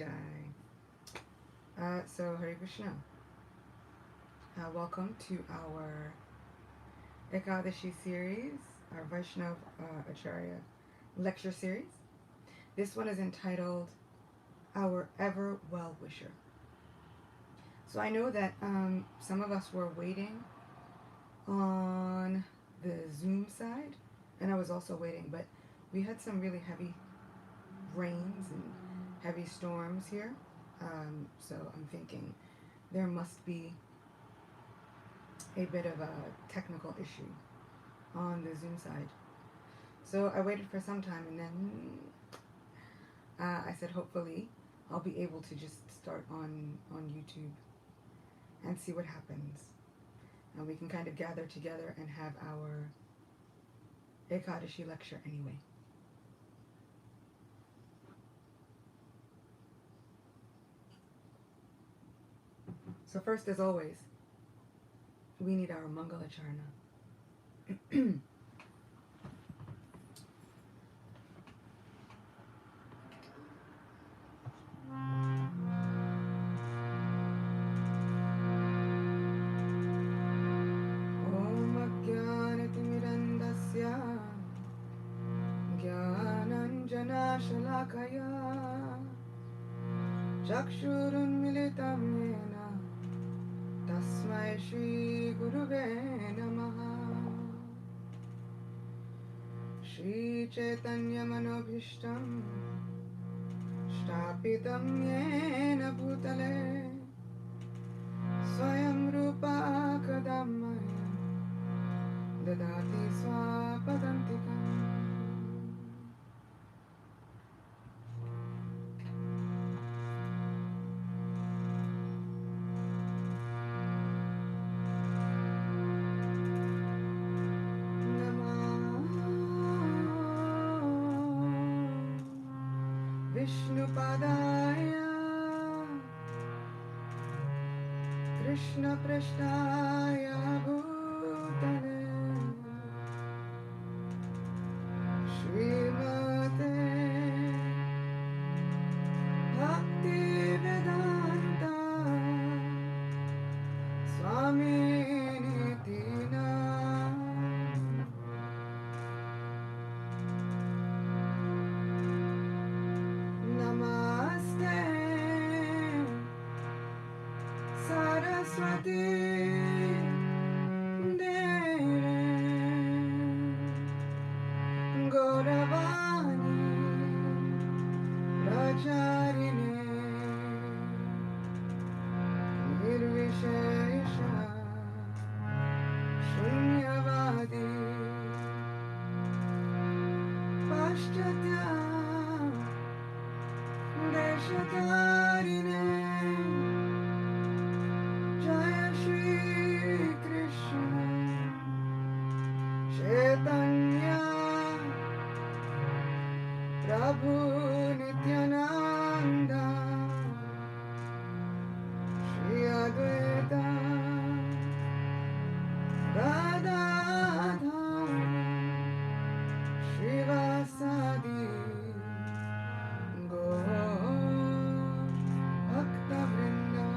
Jai. So Hare Krishna. Welcome to our Ekadashi series, our Vaishnava Acharya lecture series. This one is entitled Our Ever Well-Wisher. So I know that some of us were waiting on the Zoom side, and I was also waiting, but we had some really heavy rains and heavy storms here. So I'm thinking there must be a bit of a technical issue on the Zoom side. So I waited for some time, and then I said hopefully I'll be able to just start on YouTube and see what happens. And we can kind of gather together and have our Ekadashi lecture anyway. So first, as always, we need our Mangala Charna. Om Ajnanatimirandasya Jnananjana Shalakaya Chakshurunmilitam Yena Tasmai Shri Guruve Namaha. Shri Chaitanya Manobhishtam Shtapitam Yena Bhutale Swayam Rupa Kadamaya Dadati Swapadantikam. Vishnupadaya Krishna Prashtaya Bhutale Srimate Bhaktivedanta Swami Nitina. Namaste Saraswati Devi Gauravani Pracharine Nirvishesha Shunyavadi Paschatya Deshatarine Jaya Shri Krishna Chaitanya Prabhu Nityananda Shri Advaita Gadadhar Shivasadi Bhakta Vrinda.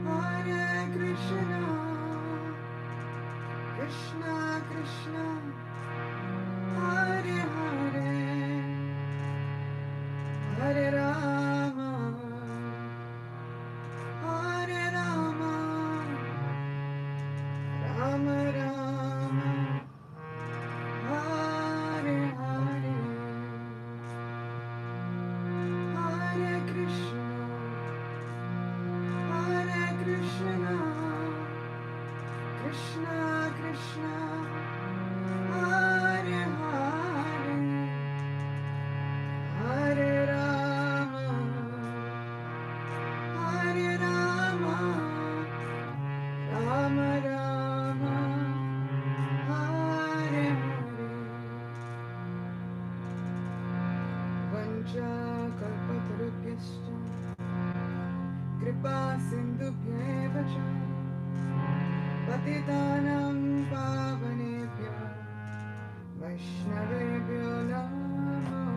Hare Krishna, Krishna Krishna, Hare Hare, Hare Rama, Hare Rama, Rama Rama, Hare Hare, Hare Krishna, Krishna Krishna, Hare Hare, Hare Rama, Hare Rama, Rama Rama, Hare Hare. Vancha kalpatarubhyascha Kripa sindhubhyeva cha Patitanam Pavanebhyo Vaishnavebhyo Namo Namo.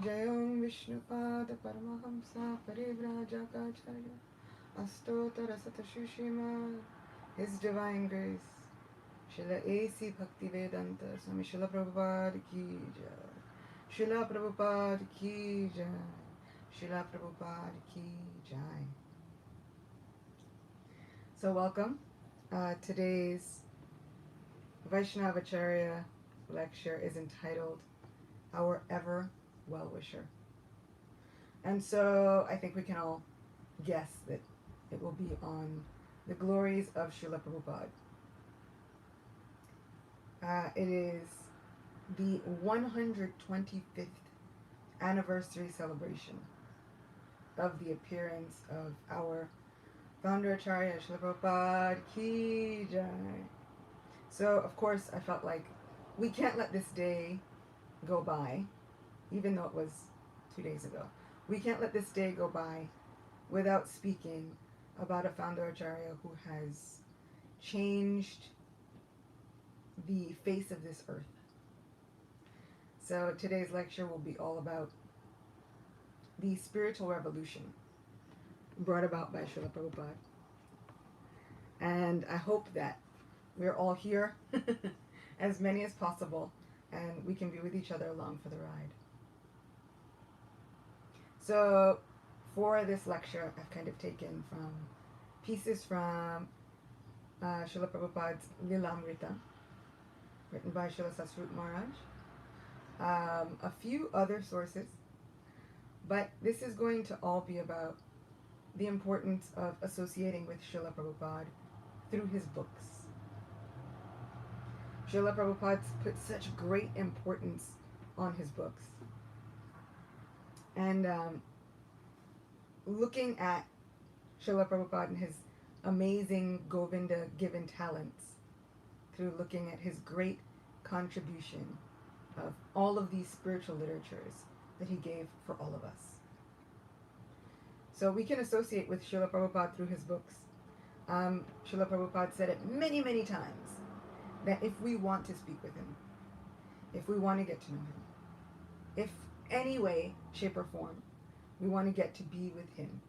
Jayom Vishnupada Paramahamsa Parivrajaka Astotara Satashushima. His Divine Grace Srila A.C. Bhaktivedanta Swami Srila Prabhupada Ki Jai. Srila Prabhupada Ki Jai. Srila Prabhupada Ki Jai. So welcome. Today's Vaishnava Acharya lecture is entitled Our Ever Well-Wisher. And so I think we can all guess that it will be on the glories of Srila Prabhupada. It is the 125th anniversary celebration of the appearance of our founder Acharya Srila Prabhupada Ki Jai. So of course I felt like we can't let this day go by, even though it was 2 days ago. We can't let this day go by without speaking about a founder Acharya who has changed the face of this earth. So today's lecture will be all about the spiritual revolution brought about by Srila Prabhupada. And I hope that we're all here, as many as possible, and we can be with each other along for the ride. So for this lecture, I've kind of taken from pieces from Srila Prabhupada's Lilamrita, written by Srila Sasrut Maharaj, a few other sources, but this is going to all be about the importance of associating with Srila Prabhupada through his books. Srila Prabhupada's put such great importance on his books. And looking at Srila Prabhupada and his amazing Govinda given talents, through looking at his great contribution of all of these spiritual literatures that he gave for all of us. So we can associate with Srila Prabhupada through his books. Srila Prabhupada said it many, many times, that if we want to speak with him, if we want to get to know him, if any way, shape or form, we want to get to be with him,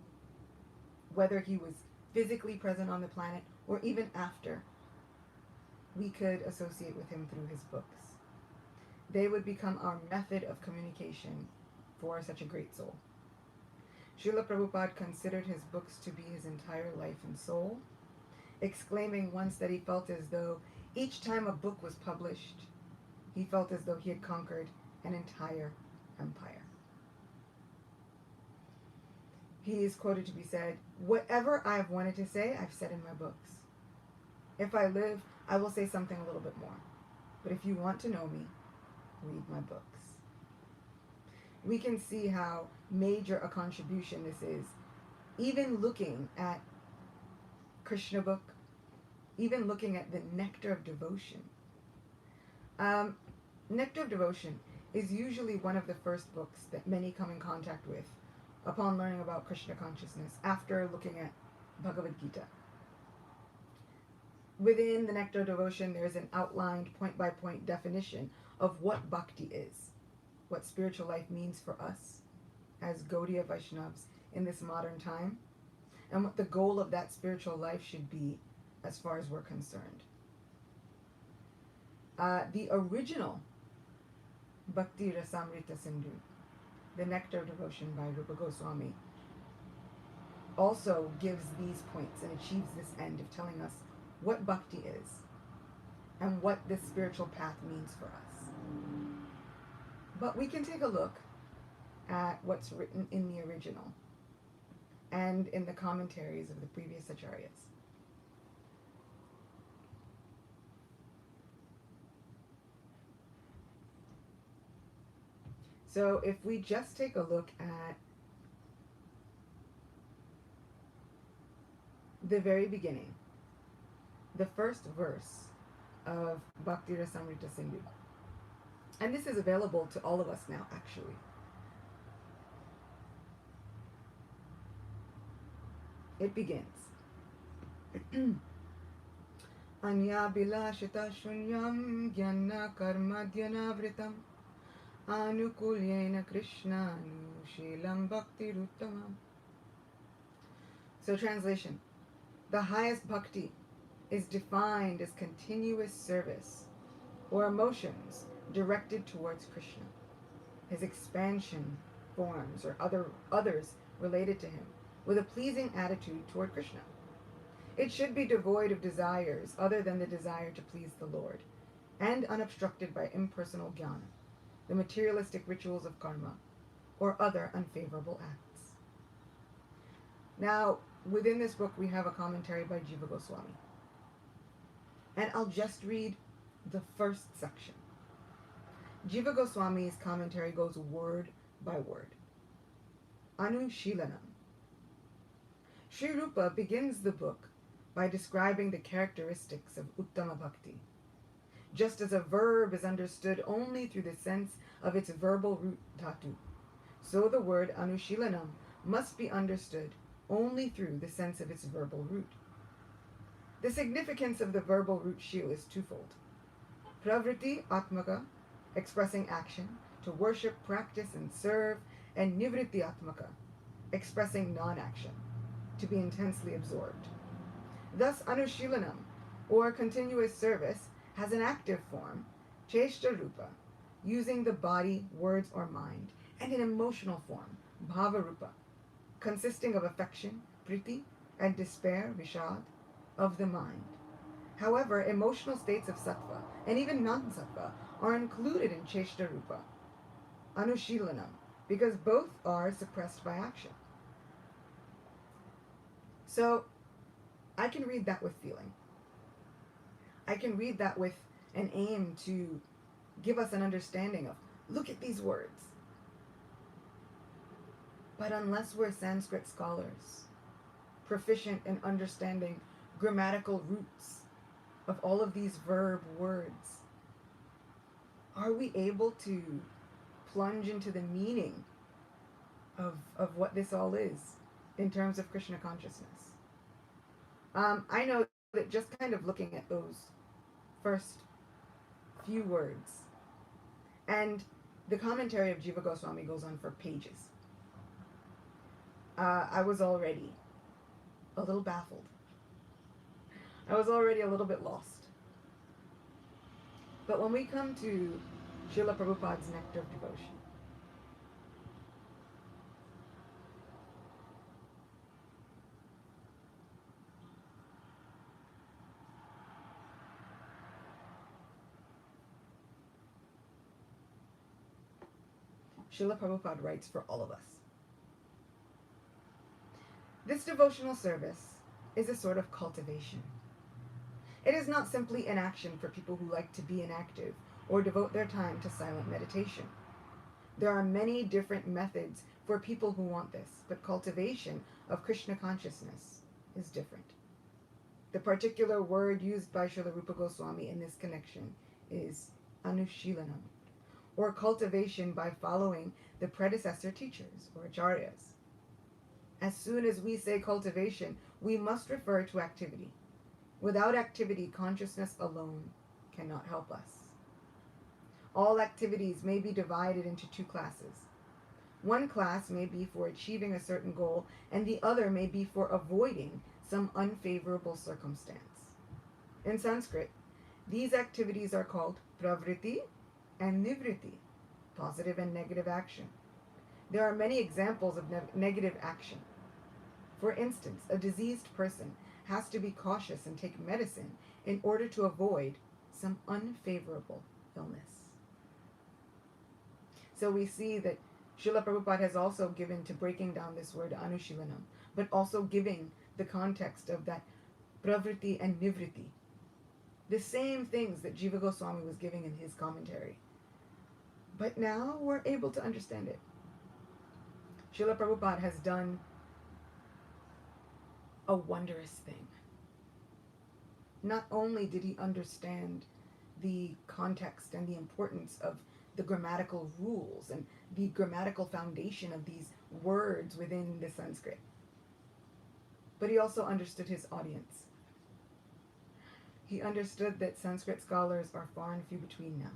whether he was physically present on the planet or even after, we could associate with him through his books. They would become our method of communication for such a great soul. Srila Prabhupada considered his books to be his entire life and soul, exclaiming once that he felt as though each time a book was published, he felt as though he had conquered an entire empire. He is quoted to be said, "Whatever I have wanted to say, I've said in my books. If I live, I will say something a little bit more. But if you want to know me, read my books." We can see how major a contribution this is. Even looking at Krishna book, even looking at the Nectar of Devotion. Nectar of Devotion is usually one of the first books that many come in contact with upon learning about Krishna consciousness after looking at Bhagavad Gita. Within the Nectar of Devotion, there is an outlined point-by-point definition of what bhakti is, what spiritual life means for us as Gaudiya Vaishnavas in this modern time, and what the goal of that spiritual life should be as far as we're concerned. The original Bhakti Rasamrita Sindhu, the Nectar of Devotion by Rupa Goswami, also gives these points and achieves this end of telling us what bhakti is and what this spiritual path means for us. But we can take a look at what's written in the original and in the commentaries of the previous acharyas. So if we just take a look at the very beginning, the first verse of Bhakti Rasamrita Sindhu, and this is available to all of us now actually. It begins. Anya bilashita shunyam jnana karma dhyanavritam anukulyena Krishna shilam bhakti ruttamam. So translation. The highest bhakti is defined as continuous service or emotions directed towards Krishna, his expansion forms or others related to him, with a pleasing attitude toward Krishna. It should be devoid of desires other than the desire to please the Lord, and unobstructed by impersonal jnana, the materialistic rituals of karma, or other unfavorable acts. Now, within this book we have a commentary by Jiva Goswami. And I'll just read the first section. Jiva Goswami's commentary goes word by word. Anushilanam. Sri Rupa begins the book by describing the characteristics of Uttama Bhakti. Just as a verb is understood only through the sense of its verbal root dhatu, so the word Anushilanam must be understood only through the sense of its verbal root. The significance of the verbal root shil is twofold. Pravriti Atmaka, expressing action, to worship, practice, and serve, and Nivritti Atmaka, expressing non-action, to be intensely absorbed. Thus, Anushilanam, or continuous service, has an active form, Cheshta Rupa, using the body, words, or mind, and an emotional form, Bhava Rupa, consisting of affection, Priti, and despair, Vishad, of the mind. However, emotional states of sattva, and even non-sattva, are included in Cheshta Rupa, Anushilanam, because both are suppressed by action. So, I can read that with feeling. I can read that with an aim to give us an understanding of, look at these words. But unless we're Sanskrit scholars, proficient in understanding grammatical roots of all of these verb words, are we able to plunge into the meaning of what this all is in terms of Krishna consciousness? I know that just kind of looking at those first few words, and the commentary of Jiva Goswami goes on for pages, I was already a little baffled. I was already a little bit lost. But when we come to Srila Prabhupada's Nectar of Devotion, Srila Prabhupada writes for all of us. This devotional service is a sort of cultivation. It is not simply an action for people who like to be inactive or devote their time to silent meditation. There are many different methods for people who want this, but cultivation of Krishna consciousness is different. The particular word used by Srila Rupa Goswami in this connection is Anushilanam, or cultivation by following the predecessor teachers, or Acharyas. As soon as we say cultivation, we must refer to activity. Without activity, consciousness alone cannot help us. All activities may be divided into two classes. One class may be for achieving a certain goal, and the other may be for avoiding some unfavorable circumstance. In Sanskrit, these activities are called pravriti and nivriti, positive and negative action. There are many examples of negative action. For instance, a diseased person has to be cautious and take medicine in order to avoid some unfavorable illness. So we see that Srila Prabhupada has also given to breaking down this word Anushilanam, but also giving the context of that pravriti and nivriti, the same things that Jiva Goswami was giving in his commentary. But now we're able to understand it. Srila Prabhupada has done a wondrous thing. Not only did he understand the context and the importance of the grammatical rules and the grammatical foundation of these words within the Sanskrit, but he also understood his audience. He understood that Sanskrit scholars are far and few between now.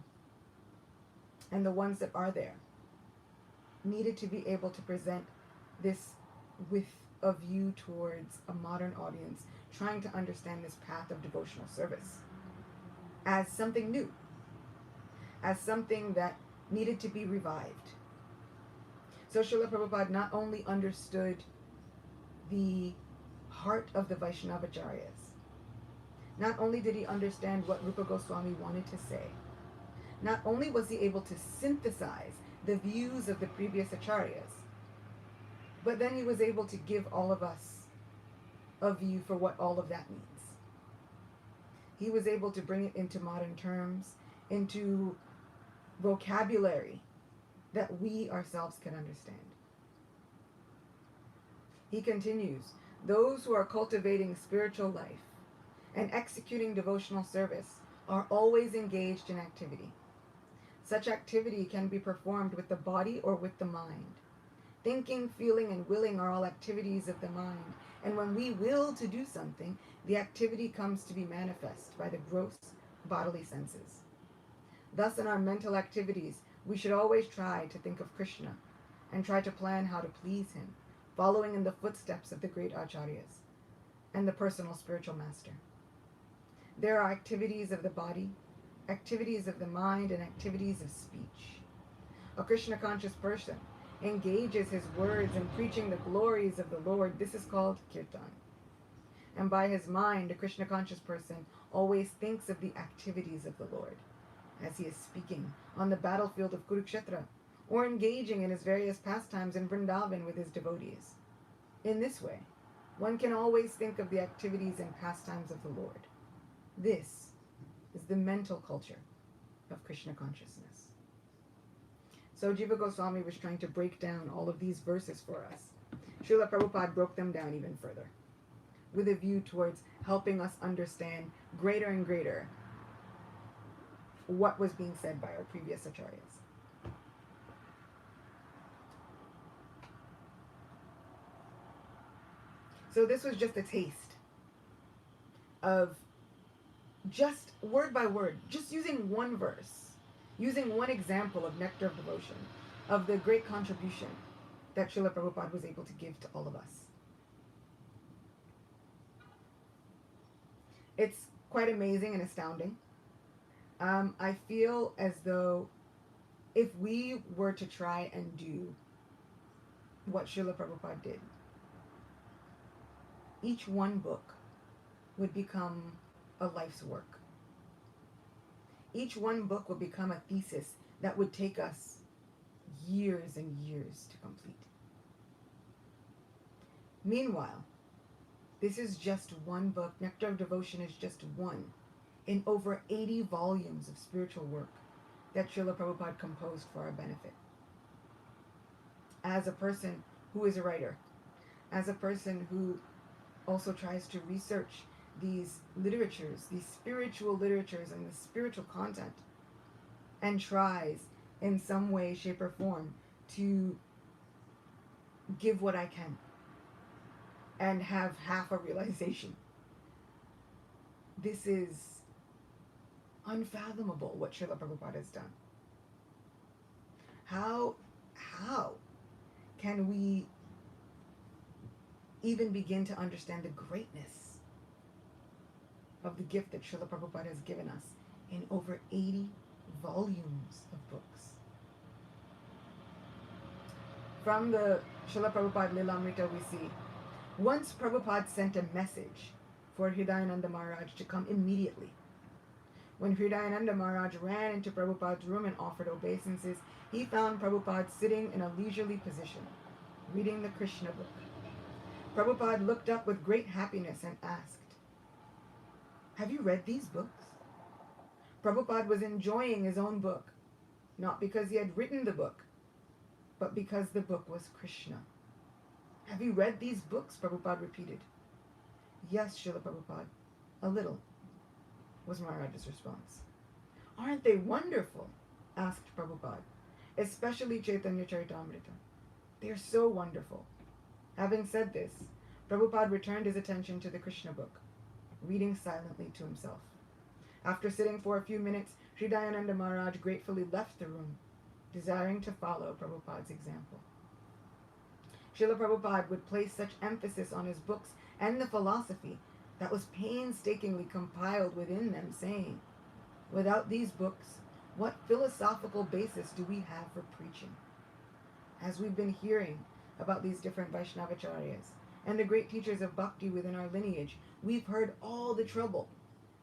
And the ones that are there needed to be able to present this with a view towards a modern audience trying to understand this path of devotional service as something new, as something that needed to be revived. So Srila Prabhupada not only understood the heart of the Vaishnava Acharyas, not only did he understand what Rupa Goswami wanted to say, not only was he able to synthesize the views of the previous Acharyas, but then he was able to give all of us a view for what all of that means. He was able to bring it into modern terms, into vocabulary that we ourselves can understand. He continues, those who are cultivating spiritual life and executing devotional service are always engaged in activity. Such activity can be performed with the body or with the mind. Thinking, feeling, and willing are all activities of the mind, and when we will to do something, the activity comes to be manifest by the gross bodily senses. Thus, in our mental activities, we should always try to think of Krishna and try to plan how to please him, following in the footsteps of the great Acharyas and the personal spiritual master. There are activities of the body, activities of the mind, and activities of speech. A Krishna-conscious person engages his words in preaching the glories of the Lord. This is called Kirtan. And by his mind, a Krishna-conscious person always thinks of the activities of the Lord as he is speaking on the battlefield of Kurukshetra or engaging in his various pastimes in Vrindavan with his devotees. In this way, one can always think of the activities and pastimes of the Lord. This is the mental culture of Krishna consciousness. So Jiva Goswami was trying to break down all of these verses for us. Srila Prabhupada broke them down even further, with a view towards helping us understand greater and greater what was being said by our previous acharyas. So this was just a taste of just word by word, just using one verse, using one example of Nectar of Devotion, of the great contribution that Srila Prabhupada was able to give to all of us. It's quite amazing and astounding. I feel as though if we were to try and do what Srila Prabhupada did, each one book would become a life's work. Each one book would become a thesis that would take us years and years to complete. Meanwhile, this is just one book. Nectar of Devotion is just one in over 80 volumes of spiritual work that Srila Prabhupada composed for our benefit. As a person who is a writer, as a person who also tries to research these literatures, these spiritual literatures and the spiritual content, and tries in some way, shape, or form to give what I can and have half a realization. This is unfathomable what Srila Prabhupada has done. How can we even begin to understand the greatness of the gift that Srila Prabhupada has given us in over 80 volumes of books? From the Srila Prabhupada Lilamrita we see, once Prabhupada sent a message for Hridayananda Maharaj to come immediately. When Hridayananda Maharaj ran into Prabhupada's room and offered obeisances, he found Prabhupada sitting in a leisurely position, reading the Krishna book. Prabhupada looked up with great happiness and asked, "Have you read these books?" Prabhupada was enjoying his own book, not because he had written the book, but because the book was Krishna. "Have you read these books?" Prabhupada repeated. "Yes, Srila Prabhupada, a little," was Maharaj's response. "Aren't they wonderful?" asked Prabhupada, "especially Chaitanya Charitamrita. They are so wonderful." Having said this, Prabhupada returned his attention to the Krishna book, reading silently to himself. After sitting for a few minutes, Sri Dayananda Maharaj gratefully left the room, desiring to follow Prabhupada's example. Srila Prabhupada would place such emphasis on his books and the philosophy that was painstakingly compiled within them, saying, "Without these books, what philosophical basis do we have for preaching?" As we've been hearing about these different Vaishnavacharyas and the great teachers of bhakti within our lineage, we've heard all the trouble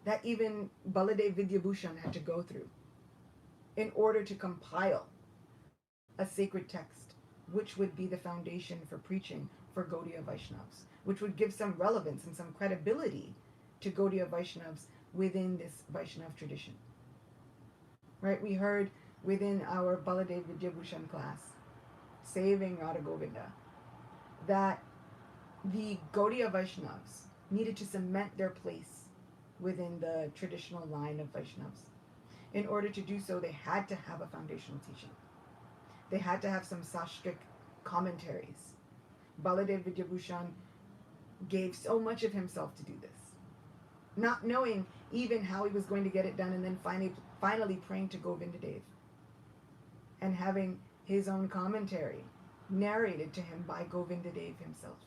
that even Baladev Vidyabhushan had to go through in order to compile a sacred text, which would be the foundation for preaching for Gaudiya Vaishnavas, which would give some relevance and some credibility to Gaudiya Vaishnavas within this Vaishnav tradition. Right? We heard within our Baladev Vidyabhushan class, Saving Radha Govinda, that the Gaudiya Vaishnavas needed to cement their place within the traditional line of Vaishnavas. In order to do so, they had to have a foundational teaching. They had to have some sastric commentaries. Baladev Vidyabhushan gave so much of himself to do this, not knowing even how he was going to get it done, and then finally praying to Govindadev and having his own commentary narrated to him by Govindadev himself.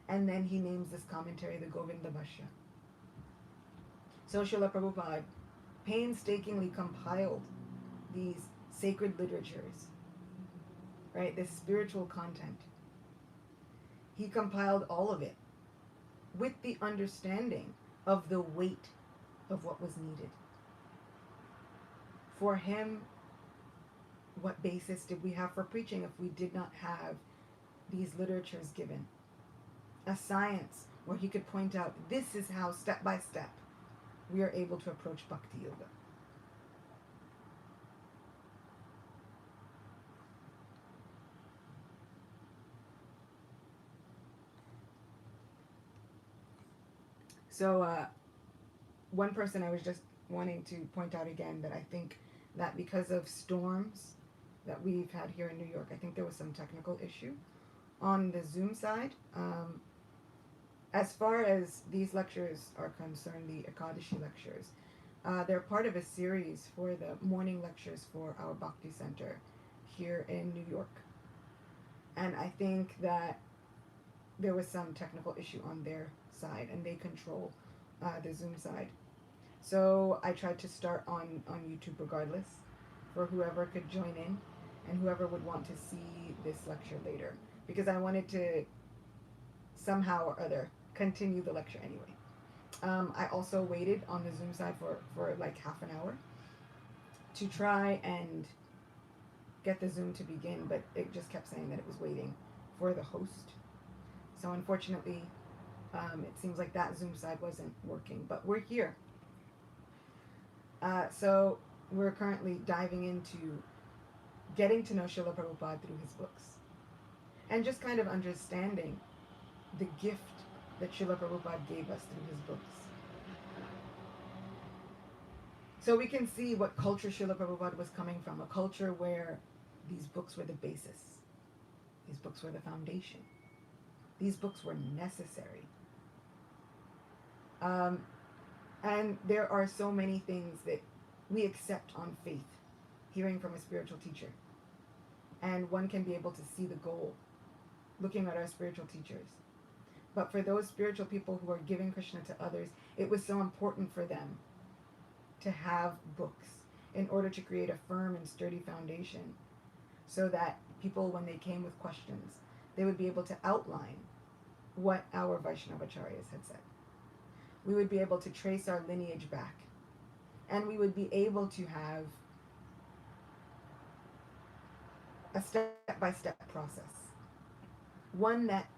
And then he names this commentary the Govinda Bhashya. So Srila Prabhupada painstakingly compiled these sacred literatures, right? This spiritual content. He compiled all of it with the understanding of the weight of what was needed. For him, what basis did we have for preaching if we did not have these literatures given? A science where he could point out, this is how, step by step, we are able to approach Bhakti Yoga. So, one person I was just wanting to point out again, that I think that because of storms that we've had here in New York, I think there was some technical issue on the Zoom side. As far as these lectures are concerned, the Ekadashi lectures, they're part of a series for the morning lectures for our Bhakti Center here in New York. And I think that there was some technical issue on their side, and they control the Zoom side. So I tried to start on YouTube regardless, for whoever could join in and whoever would want to see this lecture later, because I wanted to somehow or other continue the lecture anyway. I also waited on the Zoom side for like half an hour to try and get the Zoom to begin, but it just kept saying that it was waiting for the host. So unfortunately, it seems like that Zoom side wasn't working, but we're here. So we're currently diving into getting to know Srila Prabhupada through his books, and just kind of understanding the gift that Srila Prabhupada gave us through his books. So we can see what culture Srila Prabhupada was coming from, a culture where these books were the basis. These books were the foundation. These books were necessary. And there are so many things that we accept on faith, hearing from a spiritual teacher. And one can be able to see the goal, looking at our spiritual teachers. But for those spiritual people who are giving Krishna to others, it was so important for them to have books in order to create a firm and sturdy foundation, so that people, when they came with questions, they would be able to outline what our Vaishnavacharyas had said. We would be able to trace our lineage back, and we would be able to have a step-by-step process. One that,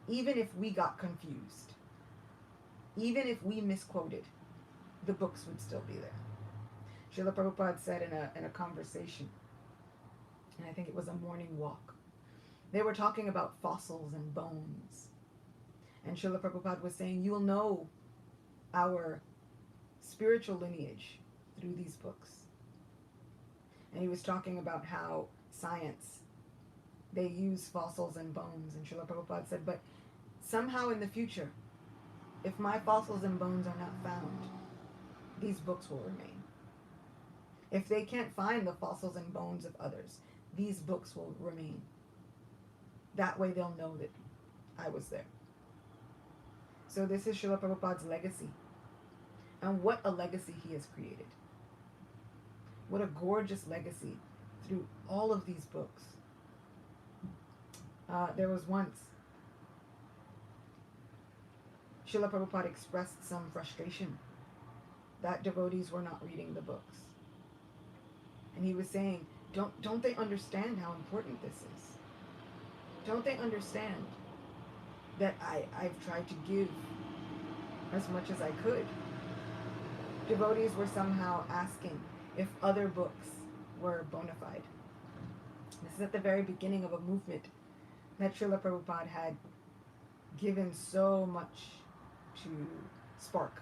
even if we got confused, even if we misquoted, the books would still be there. Srila Prabhupada said in a conversation, and I think it was a morning walk, they were talking about fossils and bones. And Srila Prabhupada was saying, you will know our spiritual lineage through these books. And he was talking about how science, they use fossils and bones. And Srila Prabhupada said, but somehow in the future, if my fossils and bones are not found, these books will remain. If they can't find the fossils and bones of others, these books will remain. That way they'll know that I was there. So this is Srila Prabhupada's legacy. And what a legacy he has created. What a gorgeous legacy through all of these books. There was once Srila Prabhupada expressed some frustration that devotees were not reading the books. And he was saying, don't they understand how important this is? Don't they understand that I've tried to give as much as I could? Devotees were somehow asking if other books were bona fide. This is at the very beginning of a movement that Srila Prabhupada had given so much to spark.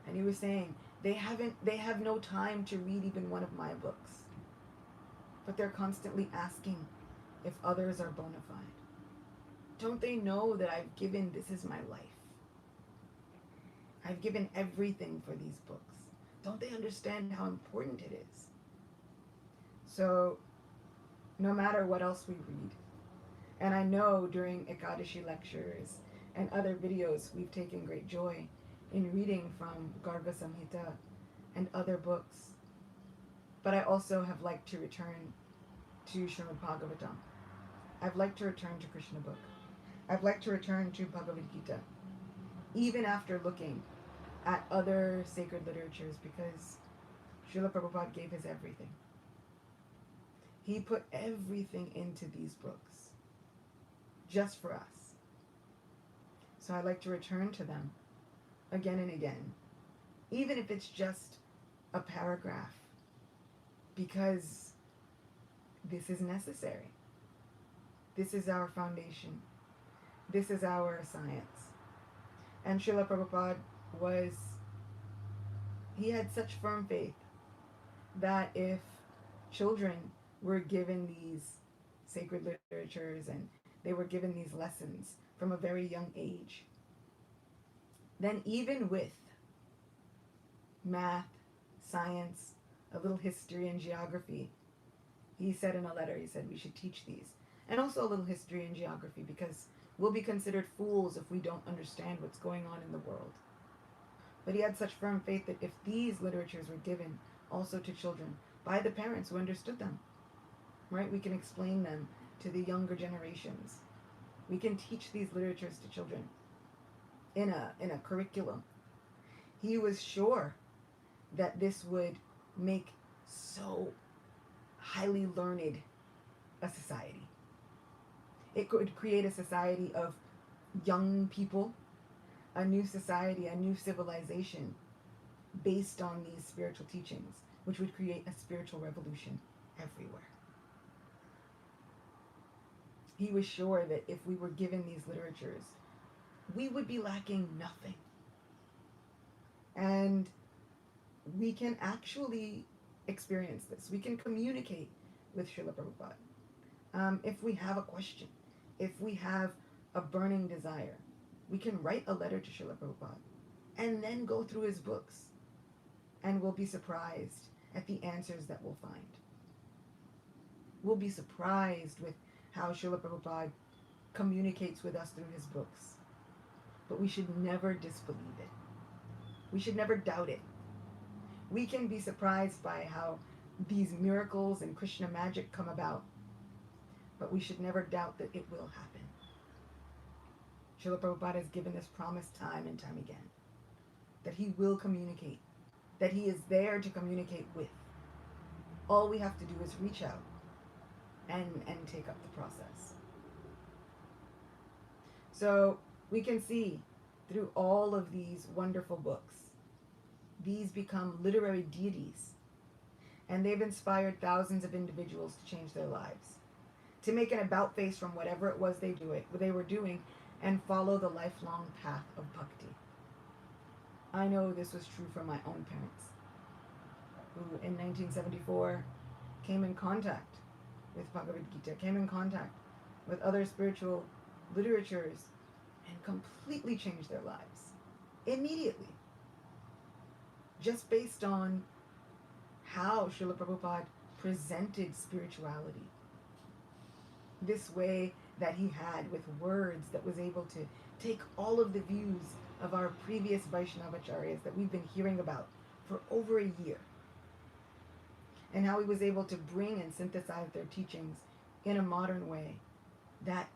And he was saying, they have no time to read even one of my books. But they're constantly asking if others are bona fide. Don't they know that I've given, this is my life. I've given everything for these books. Don't they understand how important it is? So, no matter what else we read, and I know during Ekadashi lectures and other videos, we've taken great joy in reading from Garga Samhita and other books. But I also have liked to return to Srimad-Bhagavatam. I've liked to return to Krishna book. I've liked to return to Bhagavad Gita, even after looking at other sacred literatures, because Srila Prabhupada gave his everything. He put everything into these books, just for us. So I like to return to them again and again, even if it's just a paragraph, because this is necessary. This is our foundation. This is our science. And Srila Prabhupada he had such firm faith that if children were given these sacred literatures and they were given these lessons from a very young age, then even with math, science, a little history and geography, he said in a letter, he said we should teach these. And also a little history and geography, because we'll be considered fools if we don't understand what's going on in the world. But he had such firm faith that if these literatures were given also to children by the parents who understood them, right, we can explain them to the younger generations. We can teach these literatures to children in a curriculum. He was sure that this would make so highly learned a society. It could create a society of young people, a new society, a new civilization based on these spiritual teachings, which would create a spiritual revolution everywhere. He was sure that if we were given these literatures, we would be lacking nothing. And we can actually experience this. We can communicate with Srila Prabhupada. If we have a question, if we have a burning desire, we can write a letter to Srila Prabhupada and then go through his books, and we'll be surprised at the answers that we'll find. We'll be surprised with how Srila Prabhupada communicates with us through his books. But we should never disbelieve it. We should never doubt it. We can be surprised by how these miracles and Krishna magic come about, but we should never doubt that it will happen. Srila Prabhupada has given this promise time and time again, that he will communicate, that he is there to communicate with. All we have to do is reach out and take up the process. So we can see through all of these wonderful books, these become literary deities, and they've inspired thousands of individuals to change their lives, to make an about face from whatever it was they were doing, and follow the lifelong path of bhakti. I know this was true for my own parents, who in 1974 came in contact with Bhagavad Gita, came in contact with other spiritual literatures and completely changed their lives immediately, just based on how Srila Prabhupada presented spirituality. This way that he had with words that was able to take all of the views of our previous Vaishnava Acharyas that we've been hearing about for over a year, and how he was able to bring and synthesize their teachings in a modern way that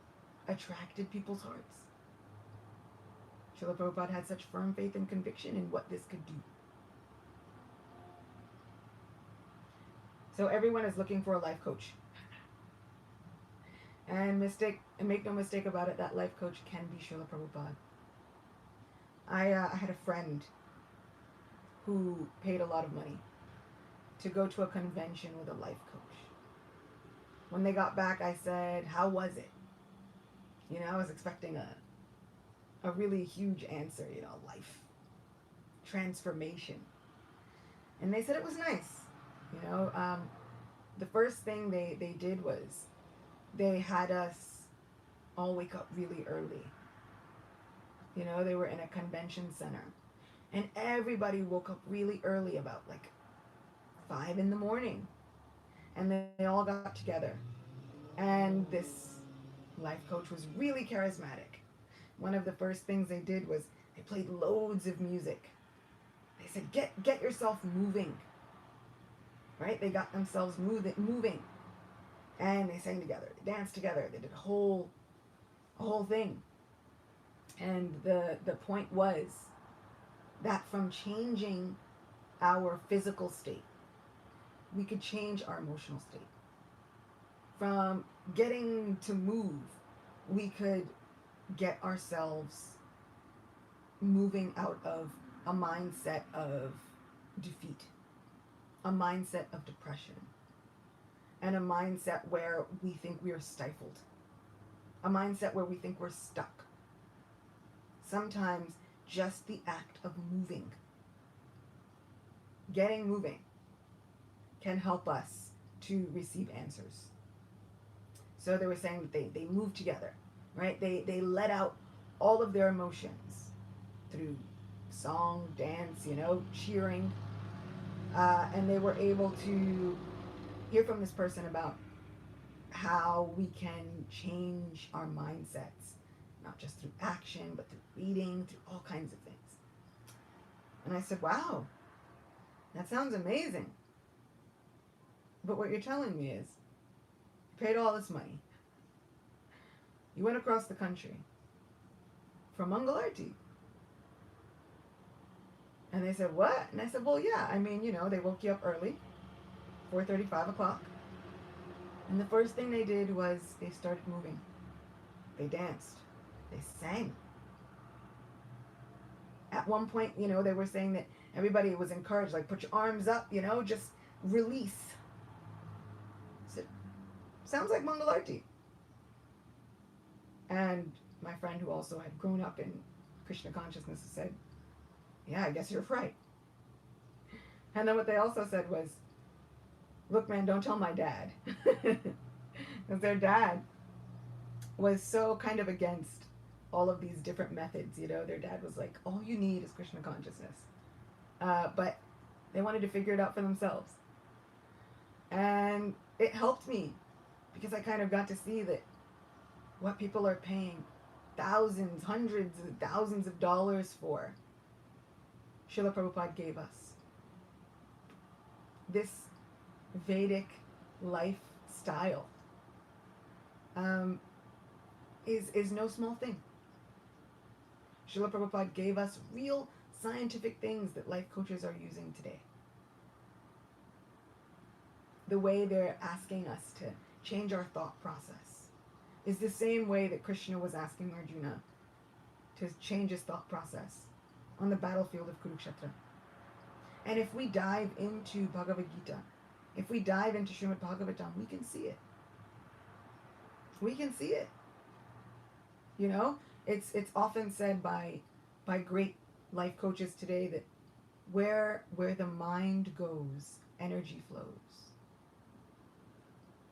attracted people's hearts. Srila Prabhupada had such firm faith and conviction in what this could do. So everyone is looking for a life coach. And make no mistake about it, that life coach can be Srila Prabhupada. I had a friend who paid a lot of money to go to a convention with a life coach. When they got back, I said, how was it? You know, I was expecting a really huge answer, you know, life transformation. And they said it was nice. You know, the first thing they did was they had us all wake up really early. You know, they were in a convention center. And everybody woke up really early, about like 5 in the morning. And they all got together. And this life coach was really charismatic. One of the first things they did was they played loads of music. They said, get yourself moving. Right? They got themselves moving. And they sang together. They danced together. They did a whole thing. And the point was that from changing our physical state, we could change our emotional state. From getting to move, we could get ourselves moving out of a mindset of defeat, a mindset of depression, and a mindset where we think we are stifled, a mindset where we think we're stuck. Sometimes just the act of moving, getting moving, can help us to receive answers. So they were saying that they moved together, right? They let out all of their emotions through song, dance, you know, cheering. And they were able to hear from this person about how we can change our mindsets, not just through action, but through reading, through all kinds of things. And I said, wow, that sounds amazing. But what you're telling me is, you paid all this money. You went across the country for Mangalarti. And they said, what? And I said, well, yeah. I mean, you know, they woke you up early, 4:30, 5 o'clock. And the first thing they did was they started moving. They danced. They sang. At one point, you know, they were saying that everybody was encouraged, like, put your arms up, you know, just release. I said, sounds like Mangalarti. And my friend, who also had grown up in Krishna consciousness, said, yeah, I guess you're right. And then what they also said was, look, man, don't tell my dad. Because their dad was so kind of against all of these different methods, you know. Their dad was like, all you need is Krishna consciousness. But they wanted to figure it out for themselves. And it helped me, because I kind of got to see that what people are paying thousands, hundreds of thousands of dollars for, Srila Prabhupada gave us. This Vedic lifestyle is no small thing. Srila Prabhupada gave us real scientific things that life coaches are using today. The way they're asking us to change our thought process is the same way that Krishna was asking Arjuna to change his thought process on the battlefield of Kurukshetra. And if we dive into Bhagavad Gita, if we dive into Srimad-Bhagavatam, we can see it. We can see it. You know, it's often said by great life coaches today that where the mind goes, energy flows.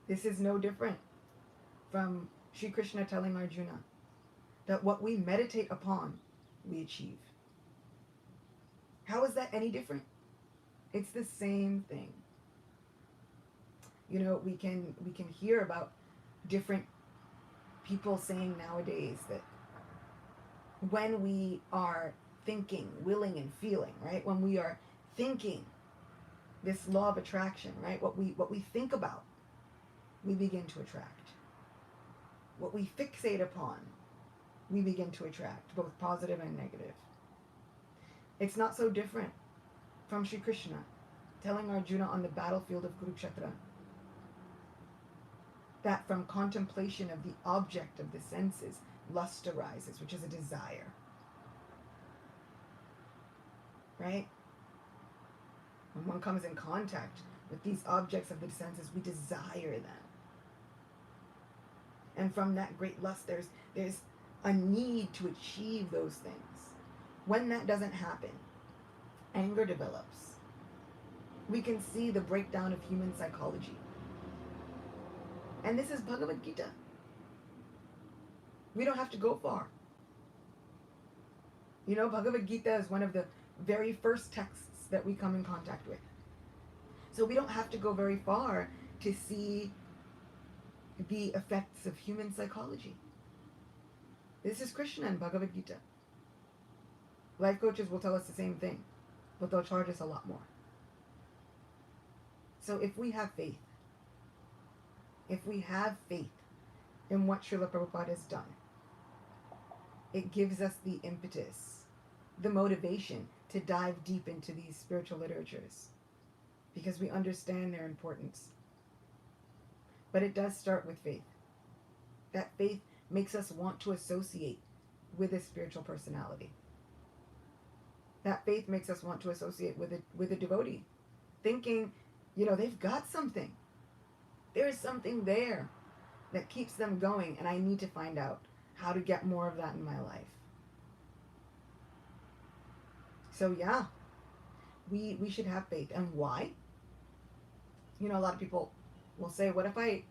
This is no different from Sri Krishna telling Arjuna, that what we meditate upon, we achieve. How is that any different? It's the same thing. You know, we can hear about different people saying nowadays that when we are thinking, willing, and feeling, right? When we are thinking, this law of attraction, right? What we think about, we begin to attract. What we fixate upon, we begin to attract, both positive and negative. It's not so different from Sri Krishna telling Arjuna on the battlefield of Kurukshetra that from contemplation of the object of the senses, lust arises, which is a desire. Right? When one comes in contact with these objects of the senses, we desire them. And from that great lust, there's a need to achieve those things. When that doesn't happen, anger develops. We can see the breakdown of human psychology. And this is Bhagavad Gita. We don't have to go far. You know, Bhagavad Gita is one of the very first texts that we come in contact with. So we don't have to go very far to see the effects of human psychology. This is Krishna and Bhagavad Gita. Life coaches will tell us the same thing, but they'll charge us a lot more. So if we have faith in what Srila Prabhupada has done, it gives us the impetus, the motivation to dive deep into these spiritual literatures because we understand their importance. But it does start with faith. That faith makes us want to associate with a spiritual personality. That faith makes us want to associate with a devotee, thinking, you know, they've got something. There's something there that keeps them going, and I need to find out how to get more of that in my life. So yeah, we should have faith. And why? You know, a lot of people will say, what if I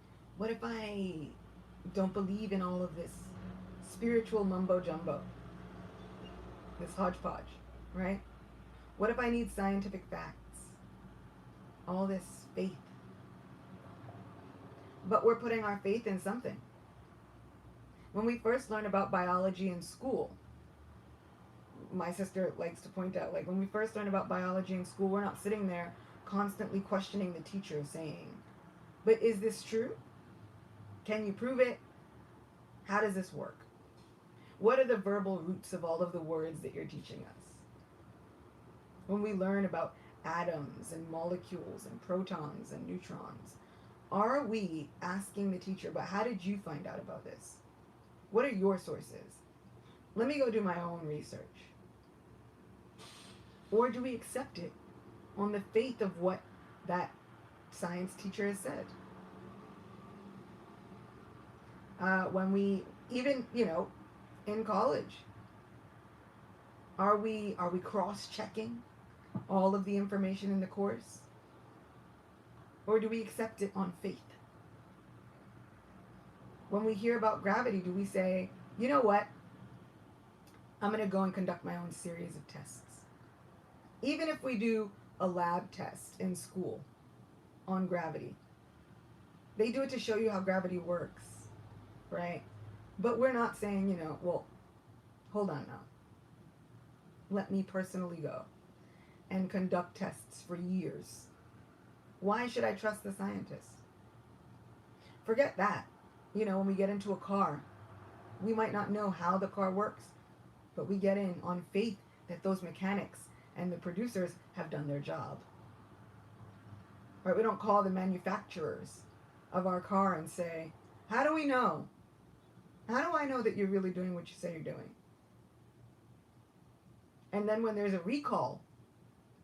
don't believe in all of this spiritual mumbo jumbo, this hodgepodge, right? What if I need scientific facts? All this faith. But we're putting our faith in something. When we first learn about biology in school, my sister likes to point out, like when we first learn about biology in school, we're not sitting there constantly questioning the teacher saying, but is this true? Can you prove it? How does this work? What are the verbal roots of all of the words that you're teaching us? When we learn about atoms and molecules and protons and neutrons, are we asking the teacher, but how did you find out about this? What are your sources? Let me go do my own research. Or do we accept it on the faith of what that science teacher has said? When we, even, you know, in college, are we cross-checking all of the information in the course? Or do we accept it on faith? When we hear about gravity, do we say, you know what? I'm going to go and conduct my own series of tests. Even if we do a lab test in school on gravity, they do it to show you how gravity works, right? But we're not saying, you know, well, hold on now. Let me personally go and conduct tests for years. Why should I trust the scientists? Forget that. You know, when we get into a car, we might not know how the car works, but we get in on faith that those mechanics and the producers have done their job. Right? We don't call the manufacturers of our car and say, how do we know? How do I know that you're really doing what you say you're doing? And then when there's a recall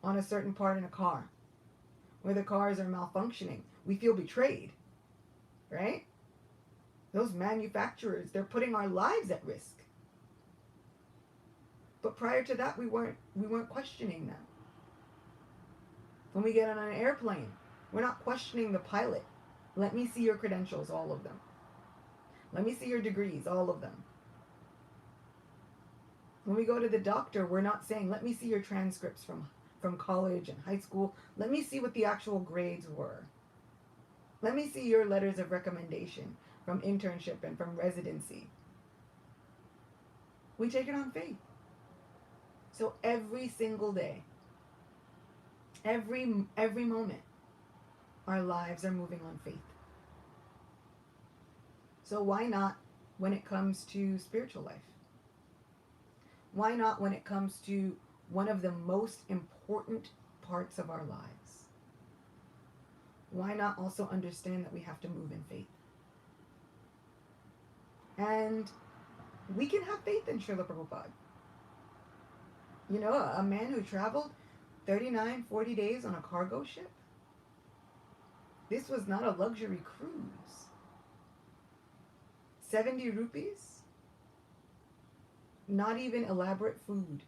on a certain part in a car, where the cars are malfunctioning, we feel betrayed, right? Those manufacturers, they're putting our lives at risk. But prior to that, we weren't questioning them. When we get on an airplane, we're not questioning the pilot. Let me see your credentials, all of them. Let me see your degrees, all of them. When we go to the doctor, we're not saying, let me see your transcripts from college and high school. Let me see what the actual grades were. Let me see your letters of recommendation from internship and from residency. We take it on faith. So every single day, every moment, our lives are moving on faith. So why not when it comes to spiritual life? Why not when it comes to one of the most important parts of our lives? Why not also understand that we have to move in faith? And we can have faith in Srila Prabhupada. You know, a man who traveled 39, 40 days on a cargo ship. This was not a luxury cruise. 70 rupees. Not even elaborate food.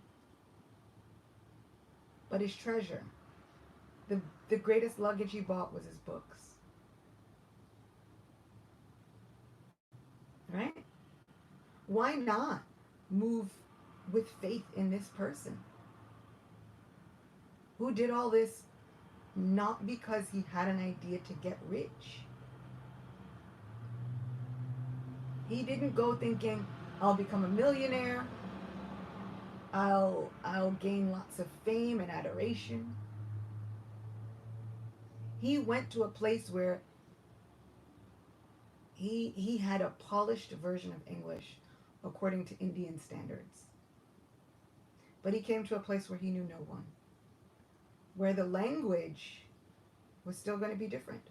But his treasure. The greatest luggage he bought was his books. Right? Why not move with faith in this person who did all this not because he had an idea to get rich? He didn't go thinking, I'll become a millionaire, I'll gain lots of fame and adoration. He went to a place where he had a polished version of English according to Indian standards. But he came to a place where he knew no one, where the language was still going to be different.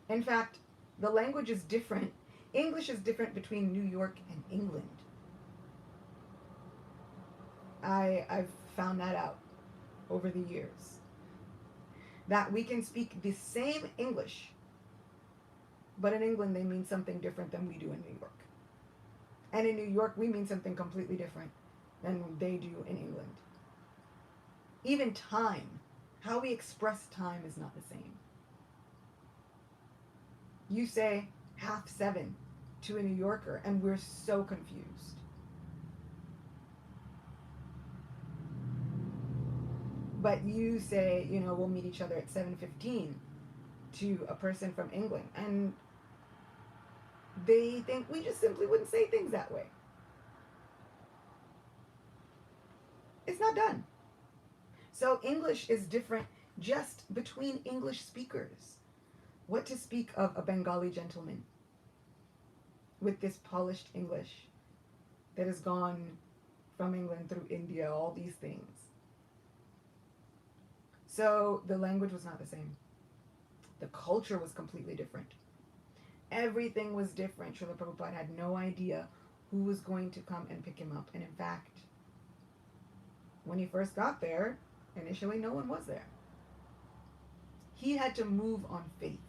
In fact, the language is different. English is different between New York and England. I've found that out over the years. That we can speak the same English, but in England they mean something different than we do in New York. And in New York we mean something completely different than they do in England. Even time, how we express time is not the same. You say 7:30 to a New Yorker and we're so confused. But you say, you know, we'll meet each other at 7:15 to a person from England, and they think we just simply wouldn't say things that way. It's not done. So English is different just between English speakers. What to speak of a Bengali gentleman with this polished English that has gone from England through India, all these things. So the language was not the same. The culture was completely different. Everything was different. Srila Prabhupada had no idea who was going to come and pick him up. And in fact, when he first got there, initially no one was there. He had to move on faith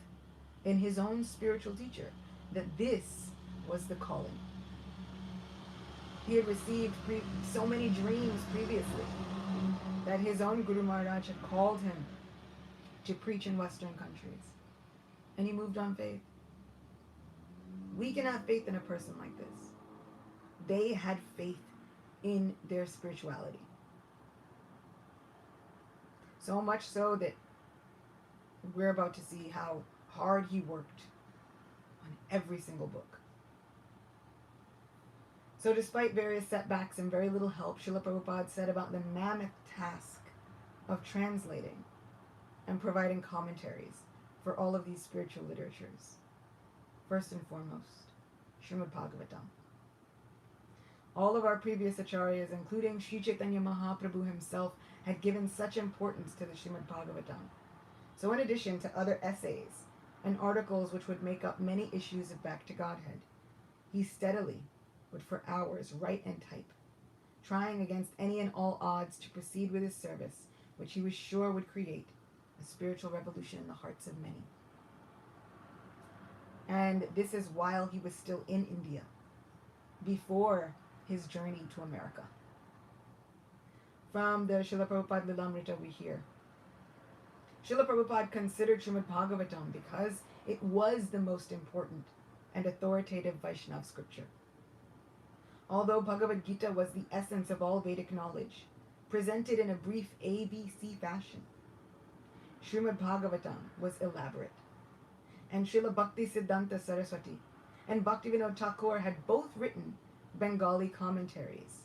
in his own spiritual teacher that this was the calling. He had received so many dreams previously that his own Guru Maharaj had called him to preach in Western countries. And he moved on faith. We can have faith in a person like this. They had faith in their spirituality. So much so that we're about to see how hard he worked on every single book. So despite various setbacks and very little help, Srila Prabhupada said about the mammoth task of translating and providing commentaries for all of these spiritual literatures. First and foremost, Srimad-Bhagavatam. All of our previous Acharyas, including Sri Chaitanya Mahaprabhu himself, had given such importance to the Srimad-Bhagavatam. So in addition to other essays and articles which would make up many issues of Back to Godhead, he steadily would for hours write and type, trying against any and all odds to proceed with his service, which he was sure would create a spiritual revolution in the hearts of many. And this is while he was still in India, before his journey to America. From the Srila Prabhupada Lilamrita we hear, Srila Prabhupada considered Srimad-Bhagavatam because it was the most important and authoritative Vaishnava scripture. Although Bhagavad Gita was the essence of all Vedic knowledge, presented in a brief ABC fashion, Srimad-Bhagavatam was elaborate. And Srila Bhakti Siddhanta Saraswati and Bhaktivinoda Thakur had both written Bengali commentaries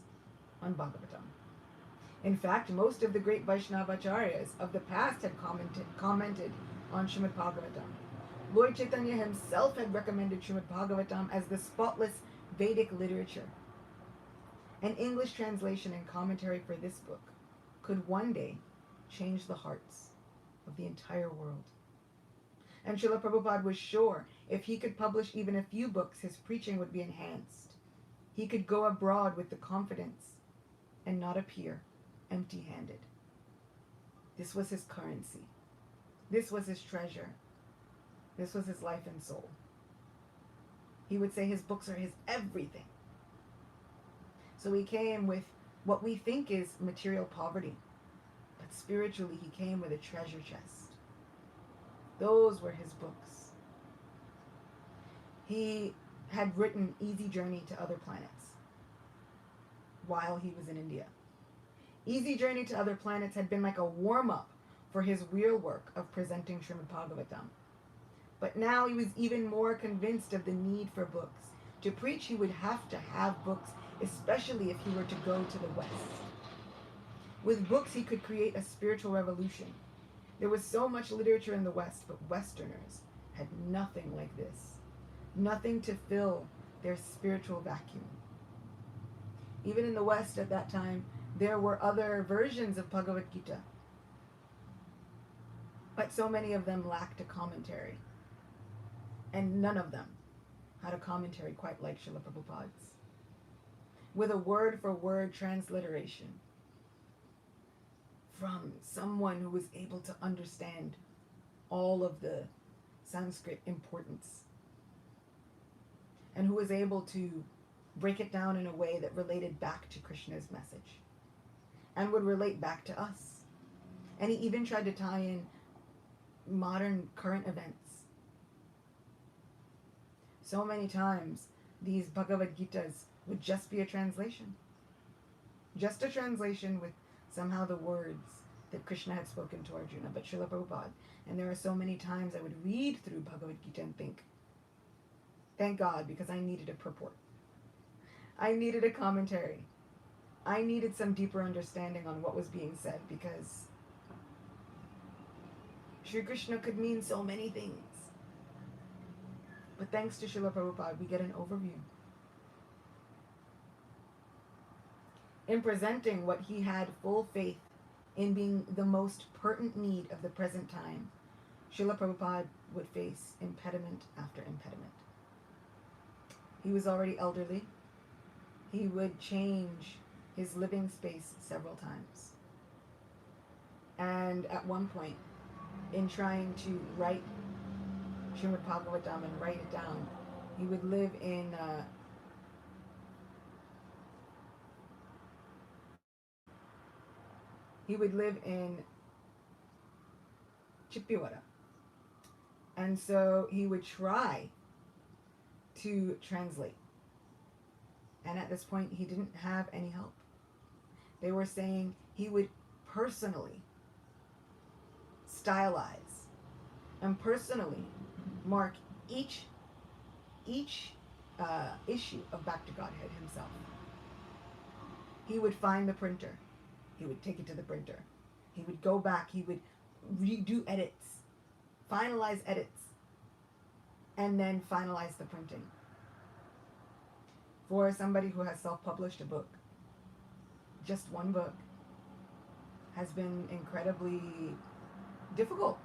on Bhagavatam. In fact, most of the great Vaishnava Acharyas of the past had commented on Srimad Bhagavatam. Lord Chaitanya himself had recommended Srimad Bhagavatam as the spotless Vedic literature. An English translation and commentary for this book could one day change the hearts of the entire world. And Srila Prabhupada was sure if he could publish even a few books, his preaching would be enhanced. He could go abroad with the confidence and not appear empty-handed. This was his currency. This was his treasure. This was his life and soul. He would say his books are his everything. So he came with what we think is material poverty, but spiritually he came with a treasure chest. Those were his books. He had written Easy Journey to Other Planets while he was in India. Easy Journey to Other Planets had been like a warm-up for his real work of presenting Srimad Bhagavatam. But now he was even more convinced of the need for books. To preach, he would have to have books, especially if he were to go to the West. With books, he could create a spiritual revolution. There was so much literature in the West, but Westerners had nothing like this. Nothing to fill their spiritual vacuum. Even in the West at that time, there were other versions of Bhagavad Gita, but so many of them lacked a commentary, and none of them had a commentary quite like Srila Prabhupada's, with a word-for-word transliteration from someone who was able to understand all of the Sanskrit importance, and who was able to break it down in a way that related back to Krishna's message and would relate back to us. And he even tried to tie in modern current events. So many times these Bhagavad Gitas would just be a translation. Just a translation with somehow the words that Krishna had spoken to Arjuna, but Srila Prabhupada. And there are so many times I would read through Bhagavad Gita and think, thank God, because I needed a purport. I needed a commentary. I needed some deeper understanding on what was being said, because Sri Krishna could mean so many things. But thanks to Srila Prabhupada, we get an overview. In presenting what he had full faith in being the most pertinent need of the present time, Srila Prabhupada would face impediment after impediment. He was already elderly. He would change his living space several times. And at one point, in trying to write Srimad Bhagavatam and write it down, he would live in Chippiwara. And so he would try to translate. And at this point, he didn't have any help. They were saying he would personally stylize and personally mark each issue of Back to Godhead himself. He would find the printer. He would take it to the printer. He would go back. He would redo edits, finalize edits, and then finalize the printing. For somebody who has self-published a book, just one book, has been incredibly difficult.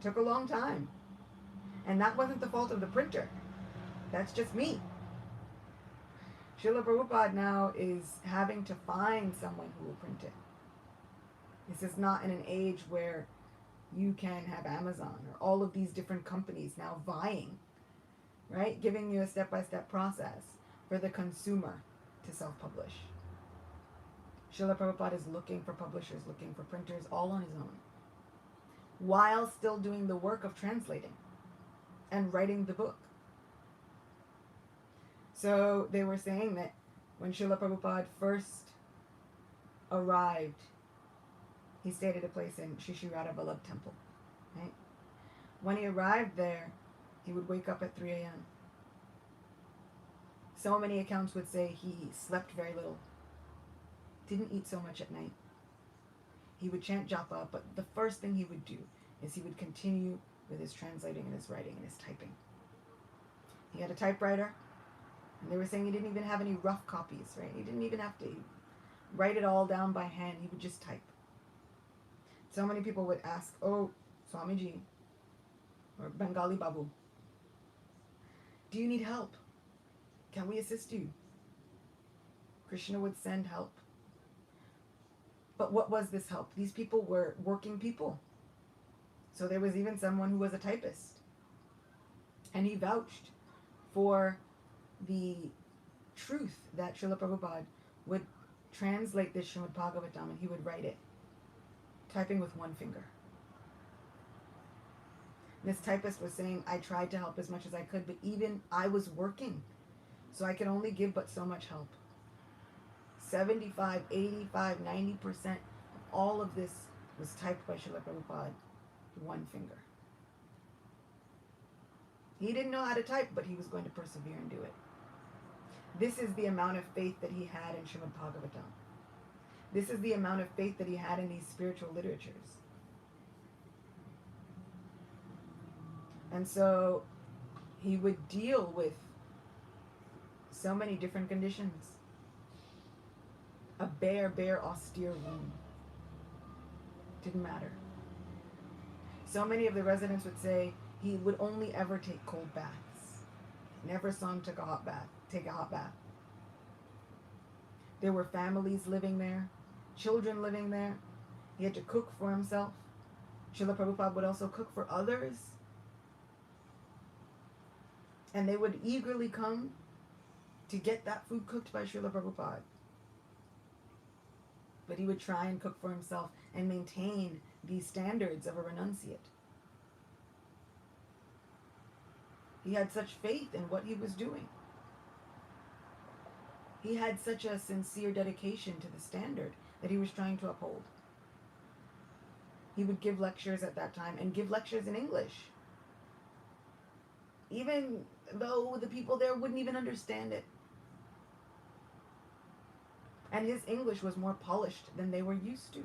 Took a long time. And that wasn't the fault of the printer. That's just me. Srila Prabhupada now is having to find someone who will print it. This is not in an age where you can have Amazon or all of these different companies now vying, right? Giving you a step-by-step process for the consumer to self-publish. Srila Prabhupada is looking for publishers, looking for printers, all on his own, while still doing the work of translating and writing the book. So they were saying that when Srila Prabhupada first arrived, he stayed at a place in Shishirada Vallabh Temple, right? When he arrived there, he would wake up at 3 a.m. So many accounts would say he slept very little, didn't eat so much at night. He would chant japa, but the first thing he would do is he would continue with his translating and his writing and his typing. He had a typewriter, and they were saying he didn't even have any rough copies, right? He didn't even have to write it all down by hand. He would just type. So many people would ask, oh, Swamiji, or Bengali Babu, do you need help? Can we assist you? Krishna would send help. But what was this help? These people were working people. So there was even someone who was a typist. And he vouched for the truth that Srila Prabhupada would translate this Srimad-Bhagavatam and he would write it, typing with one finger. This typist was saying, I tried to help as much as I could, but even I was working, so I could only give but so much help. 75, 85, 90% of all of this was typed by Srila Prabhupada, one finger. He didn't know how to type, but he was going to persevere and do it. This is the amount of faith that he had in Srimad-Bhagavatam. This is the amount of faith that he had in these spiritual literatures. And so he would deal with so many different conditions. A bare, austere room. Didn't matter. So many of the residents would say he would only ever take cold baths. Never saw him take a hot bath. There were families living there, children living there. He had to cook for himself. Srila Prabhupada would also cook for others. And they would eagerly come to get that food cooked by Srila Prabhupada. But he would try and cook for himself and maintain these standards of a renunciate. He had such faith in what he was doing. He had such a sincere dedication to the standard that he was trying to uphold. He would give lectures at that time and give lectures in English, even though the people there wouldn't even understand it. And his English was more polished than they were used to.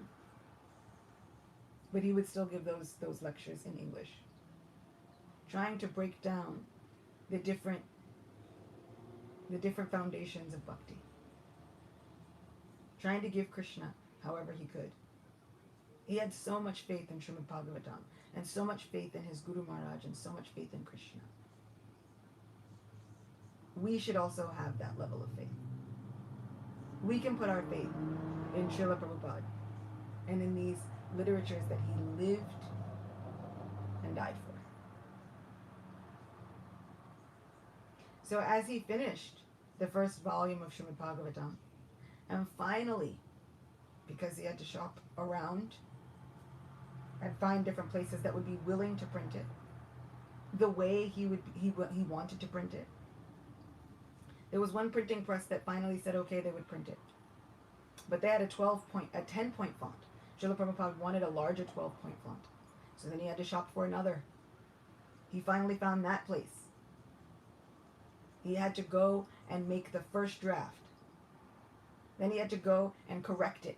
But he would still give those lectures in English, trying to break down the different foundations of bhakti, trying to give Krishna however he could. He had so much faith in Srimad-Bhagavatam, and so much faith in his Guru Maharaj, and so much faith in Krishna. We should also have that level of faith. We can put our faith in Srila Prabhupada and in these literatures that he lived and died for. So as he finished the first volume of Srimad-Bhagavatam, and finally, because he had to shop around and find different places that would be willing to print it the way he wanted to print it, there was one printing press that finally said okay, they would print it. But they had a 10-point font. Srila Prabhupada wanted a larger 12-point font. So then he had to shop for another. He finally found that place. He had to go and make the first draft. Then he had to go and correct it.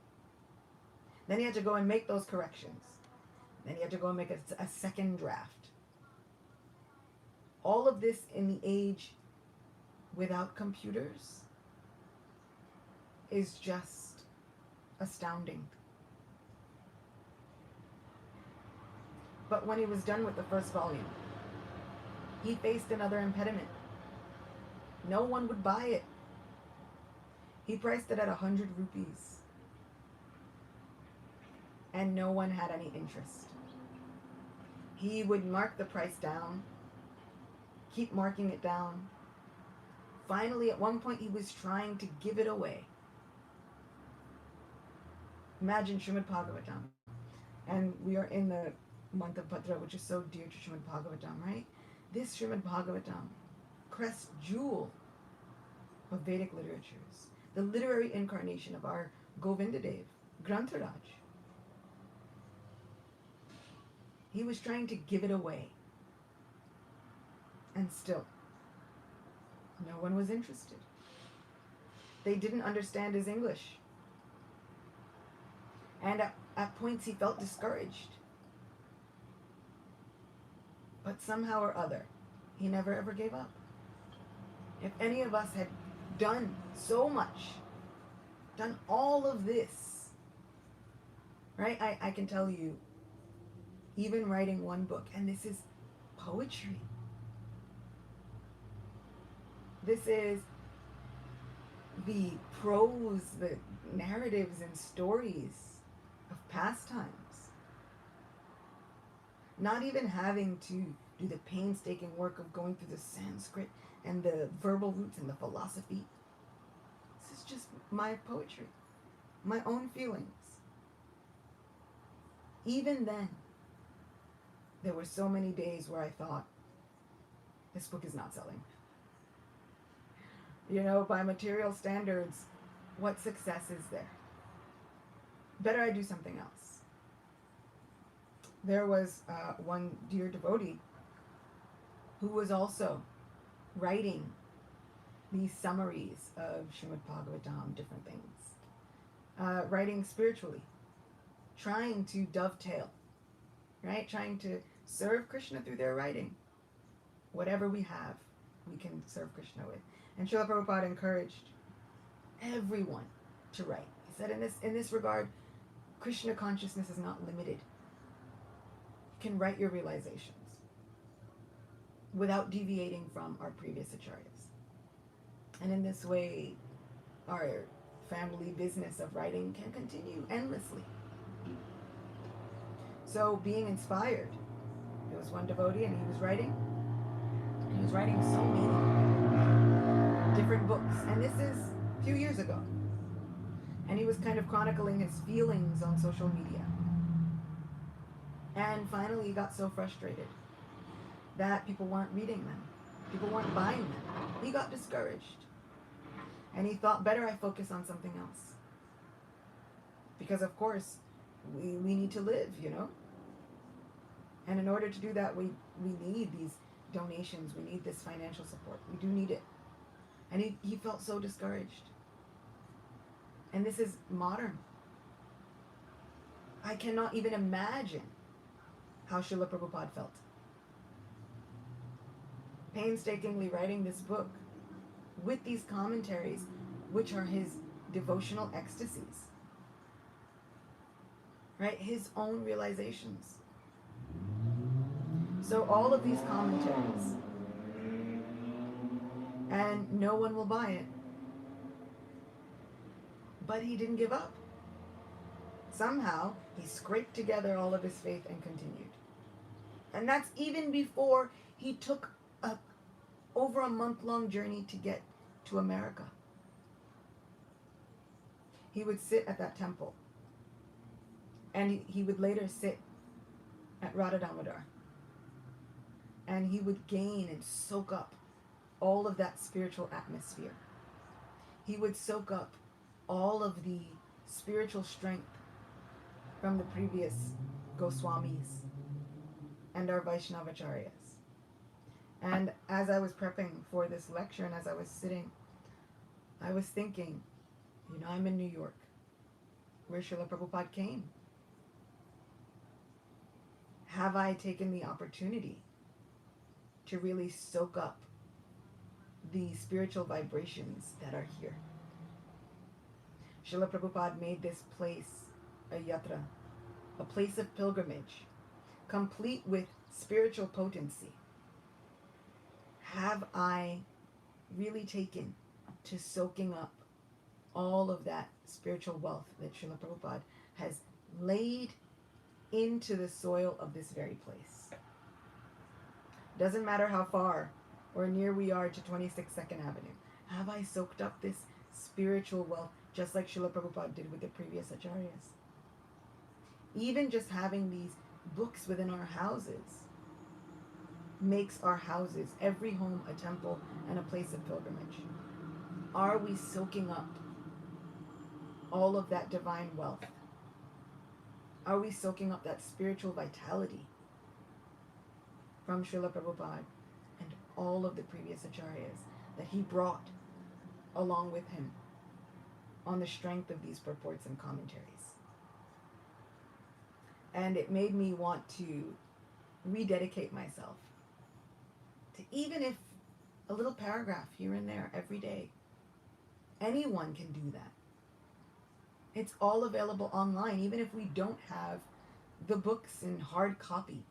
Then he had to go and make those corrections. Then he had to go and make a second draft. All of this in the age without computers is just astounding. But when he was done with the first volume, he faced another impediment. No one would buy it. He priced it at 100 rupees. And no one had any interest. He would mark the price down, keep marking it down. Finally, at one point, he was trying to give it away. Imagine Srimad-Bhagavatam. And we are in the month of Bhadra, which is so dear to Srimad-Bhagavatam, right? This Srimad-Bhagavatam, crest jewel of Vedic literatures, the literary incarnation of our Govindadev, Grantharaj. He was trying to give it away. And still, no one was interested. They didn't understand his English. And at points he felt discouraged. But somehow or other, he never ever gave up. If any of us had done so much, done all of this, right? I can tell you, even writing one book, and this is poetry. This is the prose, the narratives and stories of pastimes. Not even having to do the painstaking work of going through the Sanskrit and the verbal roots and the philosophy. This is just my poetry, my own feelings. Even then, there were so many days where I thought, this book is not selling. You know, by material standards, what success is there? Better I do something else. There was one dear devotee who was also writing these summaries of Srimad-Bhagavatam, different things. Writing spiritually, trying to dovetail, right? Trying to serve Krishna through their writing. Whatever we have, we can serve Krishna with. And Srila Prabhupada encouraged everyone to write. He said, in this regard, Krishna consciousness is not limited. You can write your realizations without deviating from our previous acharyas. And in this way, our family business of writing can continue endlessly. So being inspired, there was one devotee and he was writing so many different books. And this is a few years ago. And he was kind of chronicling his feelings on social media. And finally he got so frustrated that people weren't reading them. People weren't buying them. He got discouraged. And he thought, better I focus on something else. Because of course, we need to live, you know? And in order to do that, we need these donations. We need this financial support. We do need it. And he felt so discouraged. And this is modern. I cannot even imagine how Srila Prabhupada felt. Painstakingly writing this book with these commentaries, which are his devotional ecstasies. Right? His own realizations. So all of these commentaries, and no one will buy it. But he didn't give up. Somehow, he scraped together all of his faith and continued. And that's even before he took over a month-long journey to get to America. He would sit at that temple. And he would later sit at Radha Damodar. And he would gain and soak up all of that spiritual atmosphere. He would soak up all of the spiritual strength from the previous Goswamis and our Vaishnava Acharyas. And as I was prepping for this lecture and as I was sitting, I was thinking, you know, I'm in New York, where Srila Prabhupada came. Have I taken the opportunity to really soak up the spiritual vibrations that are here? Srila Prabhupada made this place a yatra, a place of pilgrimage, complete with spiritual potency. Have I really taken to soaking up all of that spiritual wealth that Srila Prabhupada has laid into the soil of this very place? Doesn't matter how far or near we are to 26 Second Avenue. Have I soaked up this spiritual wealth just like Srila Prabhupada did with the previous acharyas? Even just having these books within our houses makes our houses, every home, a temple and a place of pilgrimage. Are we soaking up all of that divine wealth? Are we soaking up that spiritual vitality from Srila Prabhupada and all of the previous Acharyas that he brought along with him on the strength of these purports and commentaries? And it made me want to rededicate myself to, even if a little paragraph here and there every day. Anyone can do that. It's all available online, even if we don't have the books in hard copy.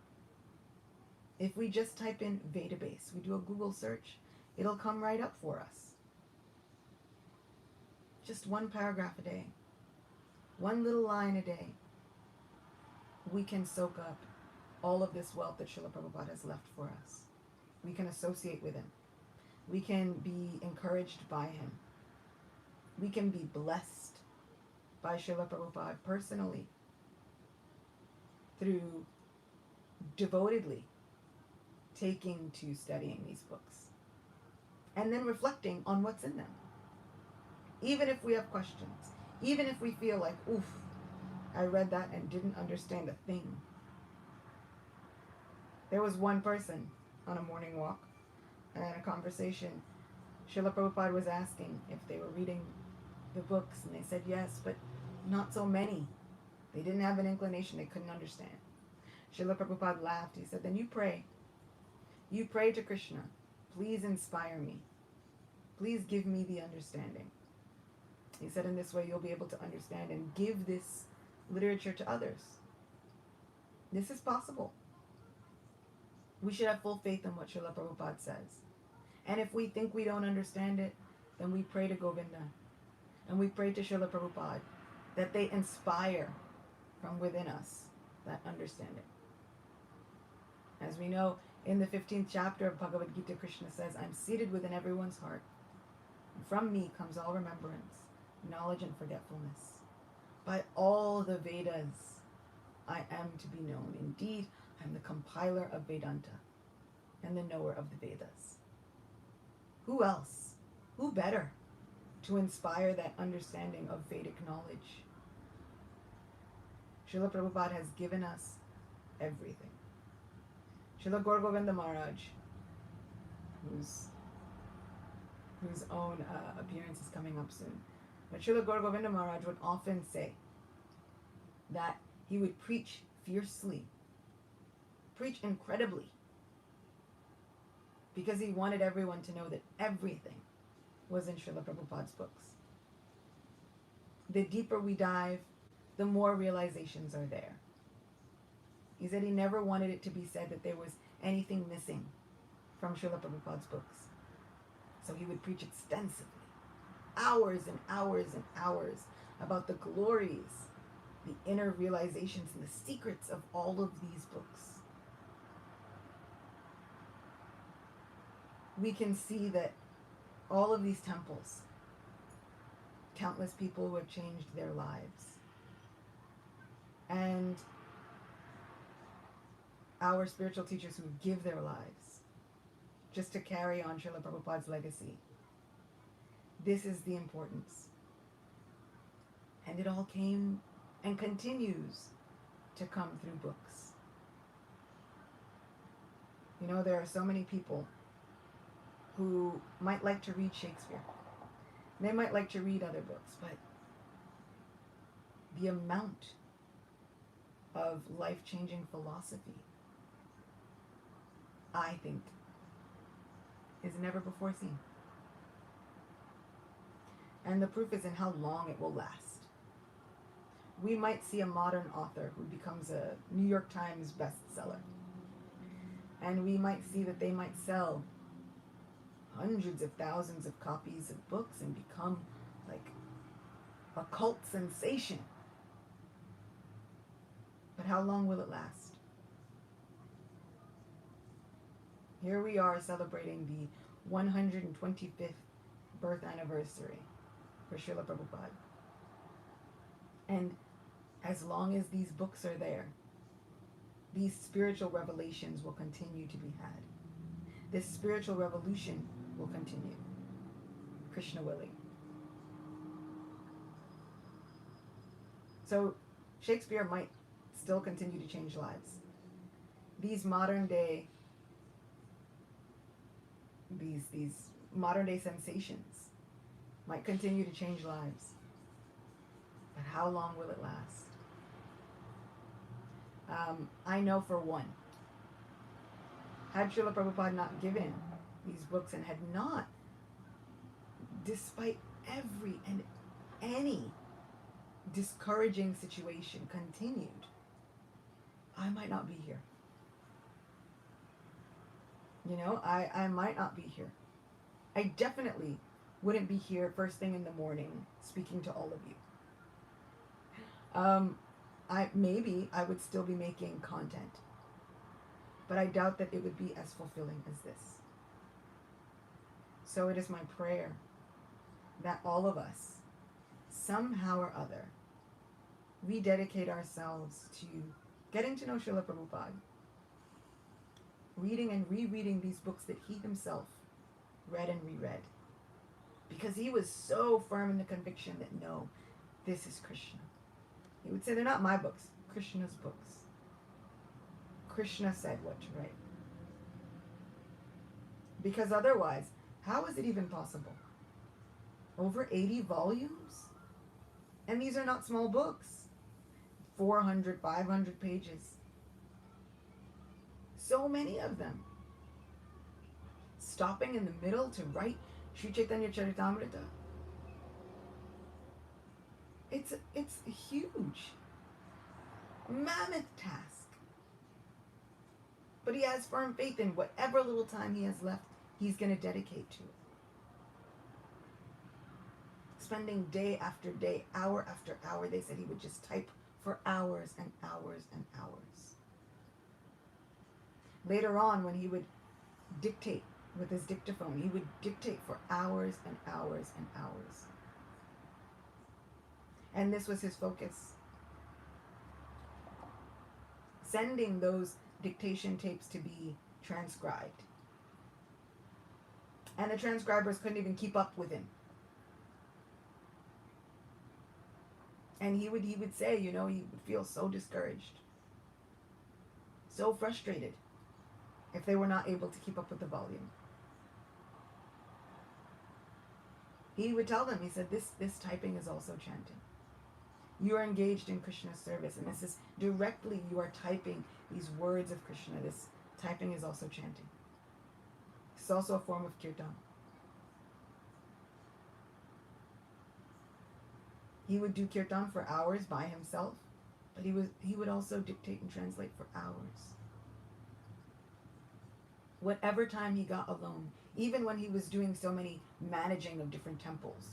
If we just type in Vedabase, we do a Google search, it'll come right up for us. Just one paragraph a day, one little line a day. We can soak up all of this wealth that Srila Prabhupada has left for us. We can associate with him. We can be encouraged by him. We can be blessed by Srila Prabhupada personally through devotedly taking to studying these books and then reflecting on what's in them. Even if we have questions, even if we feel like, oof, I read that and didn't understand a thing. There was one person on a morning walk and in a conversation, Srila Prabhupada was asking if they were reading the books, and they said yes, but not so many. They didn't have an inclination, they couldn't understand. Srila Prabhupada laughed. He said, then you pray. You pray to Krishna. Please inspire me. Please give me the understanding. He said, in this way you'll be able to understand and give this literature to others. This is possible. We should have full faith in what Srila Prabhupada says. And if we think we don't understand it, then we pray to Govinda. And we pray to Srila Prabhupada that they inspire from within us that understanding. As we know, in the 15th chapter of Bhagavad Gita, Krishna says, I'm seated within everyone's heart. And from me comes all remembrance, knowledge and forgetfulness. By all the Vedas, I am to be known. Indeed, I am the compiler of Vedanta and the knower of the Vedas. Who else? Who better to inspire that understanding of Vedic knowledge? Srila Prabhupada has given us everything. Srila Gaur Govinda Maharaj, whose own appearance is coming up soon, but Srila Gaur Govinda Maharaj would often say that he would preach fiercely, preach incredibly, because he wanted everyone to know that everything was in Srila Prabhupada's books. The deeper we dive, the more realizations are there. He said he never wanted it to be said that there was anything missing from Srila Prabhupada's books. So he would preach extensively, hours and hours and hours, about the glories, the inner realizations, and the secrets of all of these books. We can see that all of these temples, countless people who have changed their lives, and our spiritual teachers who give their lives just to carry on Srila Prabhupada's legacy. This is the importance. And it all came and continues to come through books. You know, there are so many people who might like to read Shakespeare. They might like to read other books, but the amount of life-changing philosophy, I think, is never before seen. And the proof is in how long it will last. We might see a modern author who becomes a New York Times bestseller. And we might see that they might sell hundreds of thousands of copies of books and become like a cult sensation. But how long will it last? Here we are celebrating the 125th birth anniversary for Srila Prabhupada. And as long as these books are there, these spiritual revelations will continue to be had. This spiritual revolution will continue. Krishna willing. So Shakespeare might still continue to change lives. These modern day sensations might continue to change lives. But how long will it last? I know for one, had Srila Prabhupada not given these books and had not, despite every and any discouraging situation, continued, I might not be here. I might not be here. I definitely wouldn't be here first thing in the morning speaking to all of you. Maybe I would still be making content, but I doubt that it would be as fulfilling as this. So it is my prayer that all of us, somehow or other, we dedicate ourselves to getting to know Srila Prabhupada, reading and rereading these books that he himself read and reread, because he was so firm in the conviction that no, this is Krishna. He would say, they're not my books, Krishna's books. Krishna said what to write. Because otherwise, how is it even possible? Over 80 volumes? And these are not small books. 400, 500 pages. So many of them. Stopping in the middle to write Sri Chaitanya Charitamrita. It's a huge, mammoth task. But he has firm faith in whatever little time he has left, he's going to dedicate to it. Spending day after day, hour after hour, they said he would just type for hours and hours and hours. Later on, when he would dictate with his dictaphone, he would dictate for hours and hours and hours. And this was his focus. Sending those dictation tapes to be transcribed. And the transcribers couldn't even keep up with him. And he would say, he would feel so discouraged, so frustrated if they were not able to keep up with the volume. He would tell them, he said, this typing is also chanting. You are engaged in Krishna's service, and this is directly, you are typing these words of Krishna. This typing is also chanting. It's also a form of kirtan. He would do kirtan for hours by himself, but he would also dictate and translate for hours. Whatever time he got alone, even when he was doing so many managing of different temples,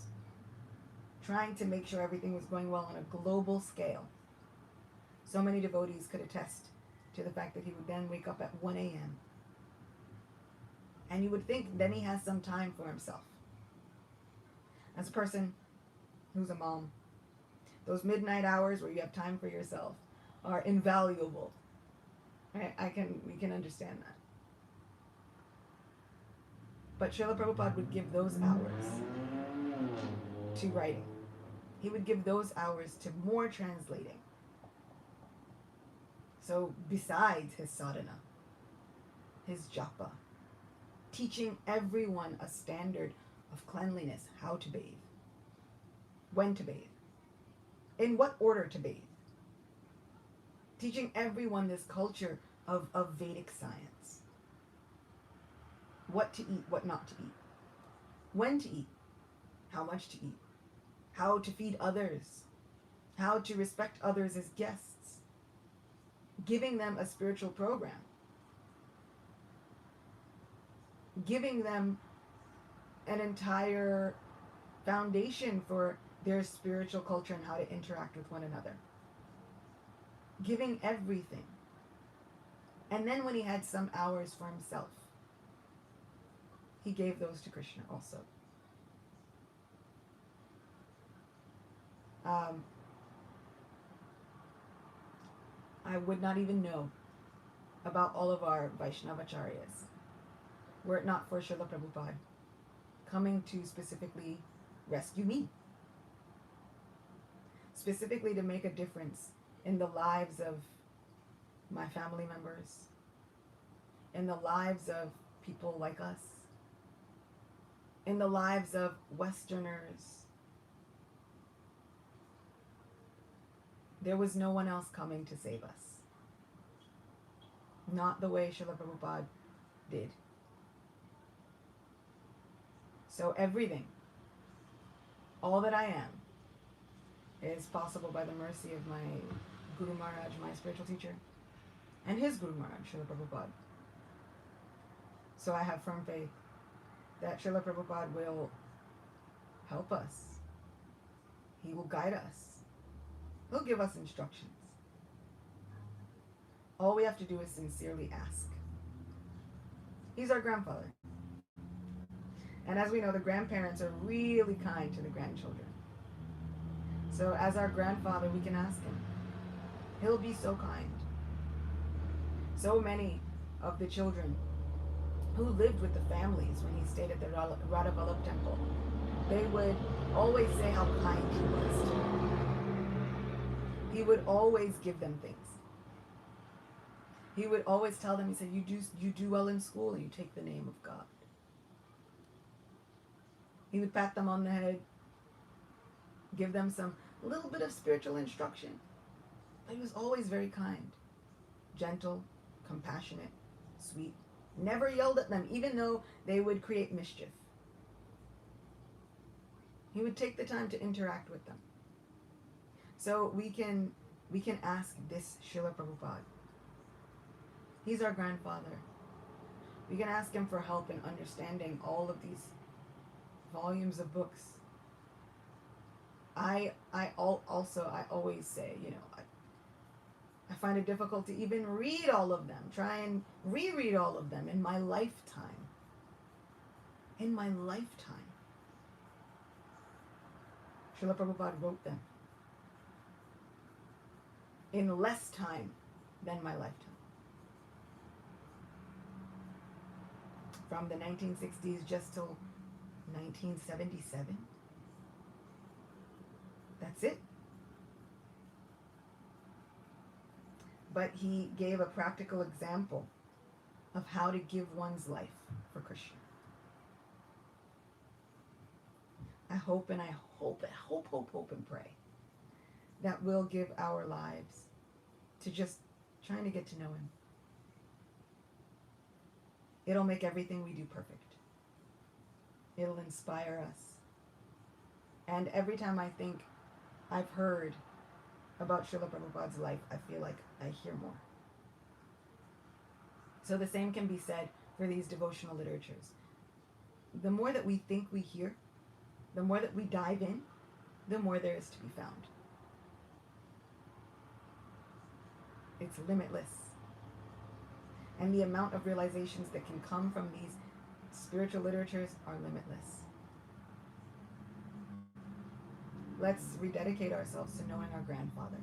trying to make sure everything was going well on a global scale. So many devotees could attest to the fact that he would then wake up at 1 a.m. And you would think then he has some time for himself. As a person who's a mom, those midnight hours where you have time for yourself are invaluable. Right? We can understand that. But Srila Prabhupada would give those hours to writing. He would give those hours to more translating. So besides his sadhana, his japa, teaching everyone a standard of cleanliness, how to bathe, when to bathe, in what order to bathe, teaching everyone this culture of Vedic science, what to eat, what not to eat, when to eat, how much to eat, how to feed others, how to respect others as guests, giving them a spiritual program, giving them an entire foundation for their spiritual culture and how to interact with one another. Giving everything. And then when he had some hours for himself, he gave those to Krishna also. I would not even know about all of our Vaishnava Acharyas were it not for Srila Prabhupada. coming to specifically rescue me, specifically to make a difference in the lives of my family members, in the lives of people like us, in the lives of Westerners. There was no one else coming to save us. Not the way Srila Prabhupada did. So everything, all that I am, is possible by the mercy of my Guru Maharaj, my spiritual teacher, and his Guru Maharaj, Srila Prabhupada. So I have firm faith that Srila Prabhupada will help us. He will guide us. He'll give us instructions. All we have to do is sincerely ask. He's our grandfather. And as we know, the grandparents are really kind to the grandchildren. So as our grandfather, we can ask him. He'll be so kind. So many of the children who lived with the families when he stayed at the Radha Vallabh temple, they would always say how kind he was to them. He would always give them things. He would always tell them, he said, you do well in school and you take the name of God. He would pat them on the head, give them some little bit of spiritual instruction. But he was always very kind, gentle, compassionate, sweet. Never yelled at them, even though they would create mischief. He would take the time to interact with them. So we can ask this Srila Prabhupada. He's our grandfather. We can ask him for help in understanding all of these volumes of books. I always say, I find it difficult to even read all of them, try and reread all of them in my lifetime. In my lifetime. Srila Prabhupada wrote them in less time than my lifetime. From the 1960s just till 1977. That's it. But he gave a practical example of how to give one's life for Krishna. I hope and pray that we'll give our lives to just trying to get to know him. It'll make everything we do perfect. It'll inspire us. And every time I think I've heard about Srila Prabhupada's life, I feel like I hear more. So the same can be said for these devotional literatures. The more that we think we hear, the more that we dive in, the more there is to be found. It's limitless. And the amount of realizations that can come from these spiritual literatures are limitless. Let's rededicate ourselves to knowing our grandfather,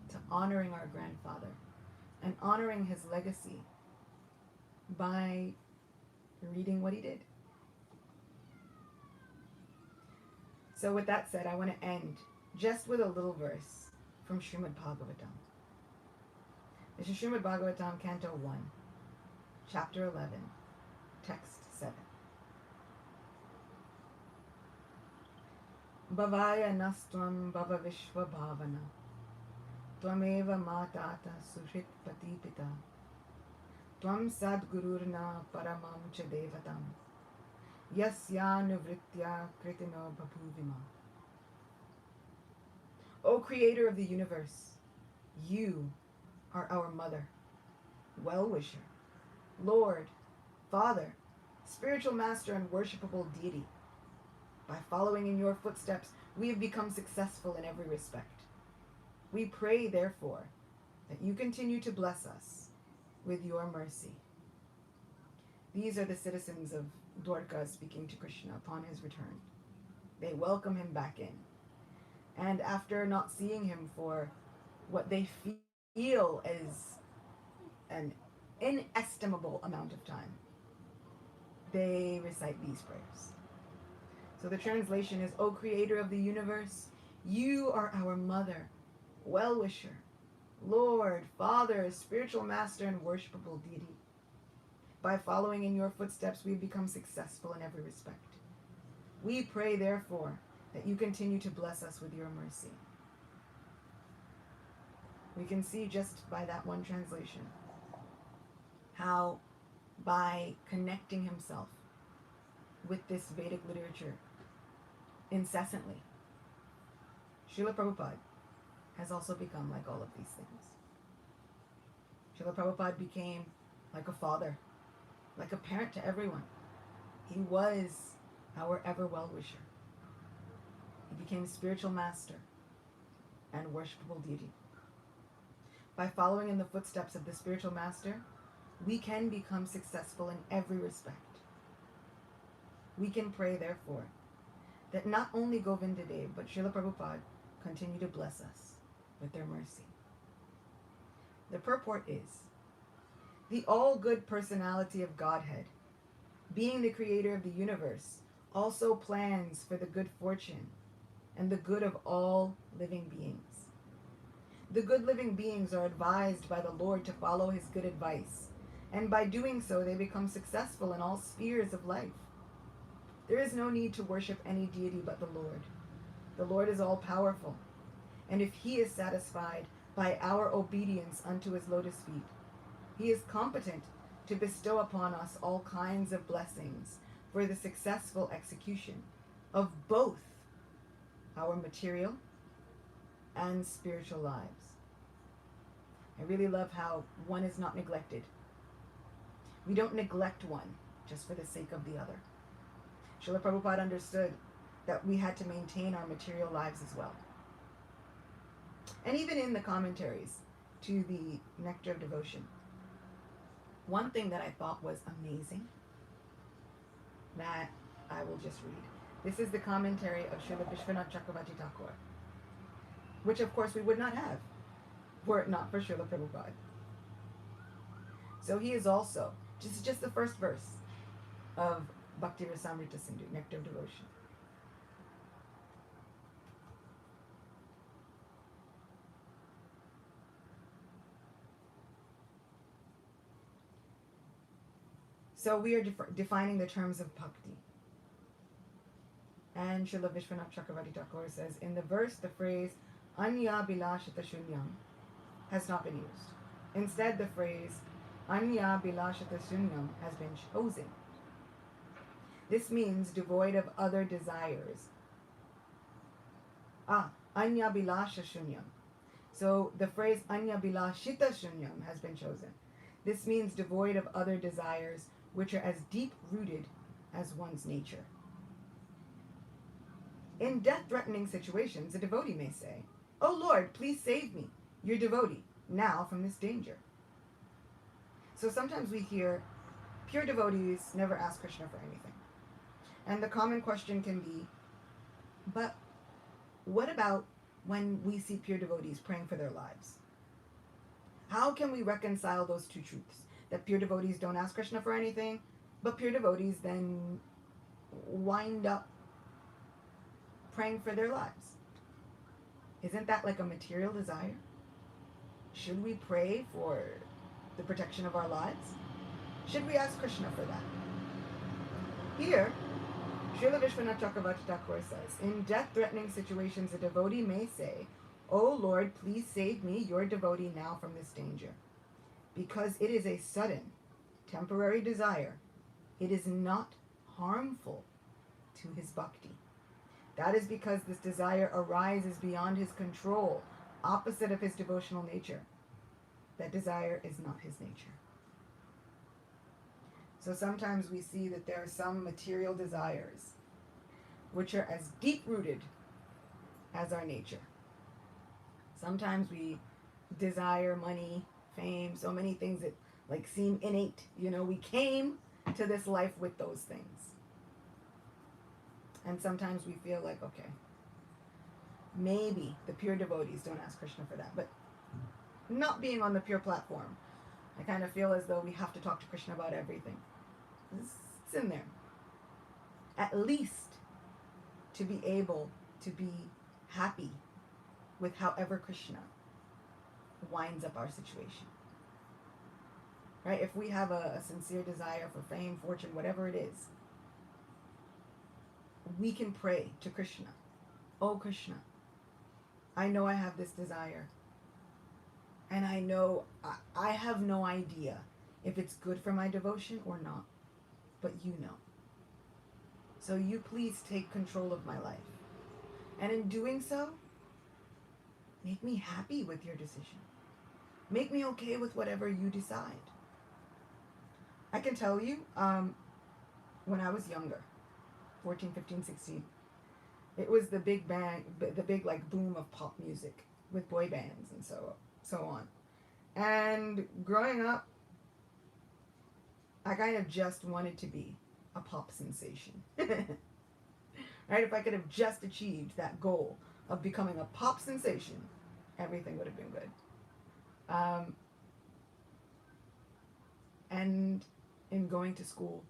to honoring our grandfather, and honoring his legacy by reading what he did. So with that said, I want to end just with a little verse from Srimad-Bhagavatam. This is Srimad-Bhagavatam, Canto 1, Chapter 11, Text 7. Bhavaya nastvam bhava vishva bhavana Tvameva matata suhrit patipita Tvam sadgururna paramam cha devatam Yasya nuvritya kritino bhabhuvima. O Creator of the universe, you are our mother, well-wisher, Lord, Father, spiritual master and worshipable deity. By following in your footsteps, we have become successful in every respect. We pray, therefore, that you continue to bless us with your mercy. These are the citizens of Dwarka speaking to Krishna upon his return. They welcome him back in. And after not seeing him for what they feel is an inestimable amount of time, they recite these prayers. So the translation is, O Creator of the universe, you are our mother, well-wisher, Lord, Father, spiritual master, and worshipable deity. By following in your footsteps, we become successful in every respect. We pray, therefore, that you continue to bless us with your mercy. We can see just by that one translation how by connecting himself with this Vedic literature incessantly, Srila Prabhupada has also become like all of these things. Srila Prabhupada became like a father, like a parent to everyone. He was our ever well-wisher. He became spiritual master and worshipable deity. By following in the footsteps of the spiritual master, we can become successful in every respect. We can pray, therefore, that not only Govinda Dev, but Srila Prabhupada continue to bless us with their mercy. The purport is, the all-good personality of Godhead, being the creator of the universe, also plans for the good fortune and the good of all living beings. The good living beings are advised by the Lord to follow his good advice, and by doing so they become successful in all spheres of life. There is no need to worship any deity but the Lord. The Lord is all-powerful, and if he is satisfied by our obedience unto his lotus feet, he is competent to bestow upon us all kinds of blessings for the successful execution of both our material and spiritual lives. I really love how one is not neglected. We don't neglect one just for the sake of the other. Srila Prabhupada understood that we had to maintain our material lives as well. And even in the commentaries to the Nectar of Devotion, one thing that I thought was amazing that I will just read. This is the commentary of Srila Vishwanath Chakravarti Thakur, which of course we would not have were it not for Srila Prabhupada. So he is also, just the first verse of Bhakti Rasamrita Sindhu, Nectar of Devotion. So we are defining the terms of bhakti. And Srila Vishwanath Chakravarti Thakur says, in the verse, the phrase Anya Bilashita Shunyam has not been used. Instead, the phrase Anya Bilashita Shunyam has been chosen. This means devoid of other desires. Anya Bilasha Shunyam. So the phrase Anya Bilashita Shunyam has been chosen. This means devoid of other desires which are as deep-rooted as one's nature. In death-threatening situations, a devotee may say, "O Lord, please save me, your devotee, now from this danger." So sometimes we hear, pure devotees never ask Krishna for anything. And the common question can be, but what about when we see pure devotees praying for their lives? How can we reconcile those two truths? That pure devotees don't ask Krishna for anything, but pure devotees then wind up praying for their lives. Isn't that like a material desire? Should we pray for the protection of our lives? Should we ask Krishna for that? Here, Srila Vishwanath Chakravarti Thakur says, in death-threatening situations, a devotee may say, "O Lord, please save me, your devotee, now from this danger." Because it is a sudden, temporary desire, it is not harmful to his bhakti. That is because this desire arises beyond his control, opposite of his devotional nature. That desire is not his nature. So sometimes we see that there are some material desires which are as deep-rooted as our nature. Sometimes we desire money, fame, so many things that like seem innate. We came to this life with those things. And sometimes we feel like, okay, maybe the pure devotees don't ask Krishna for that. But not being on the pure platform, I kind of feel as though we have to talk to Krishna about everything. It's in there. At least to be able to be happy with however Krishna winds up our situation. Right? If we have a sincere desire for fame, fortune, whatever it is, we can pray to Krishna. Oh Krishna, I know I have this desire. And I know I have no idea if it's good for my devotion or not. But you know. So you please take control of my life. And in doing so, make me happy with your decision. Make me okay with whatever you decide. I can tell you, when I was younger, 14, 15, 16, it was the big like boom of pop music with boy bands and so on. And growing up, I kind of just wanted to be a pop sensation. Right? If I could have just achieved that goal of becoming a pop sensation, everything would have been good. And in going to school,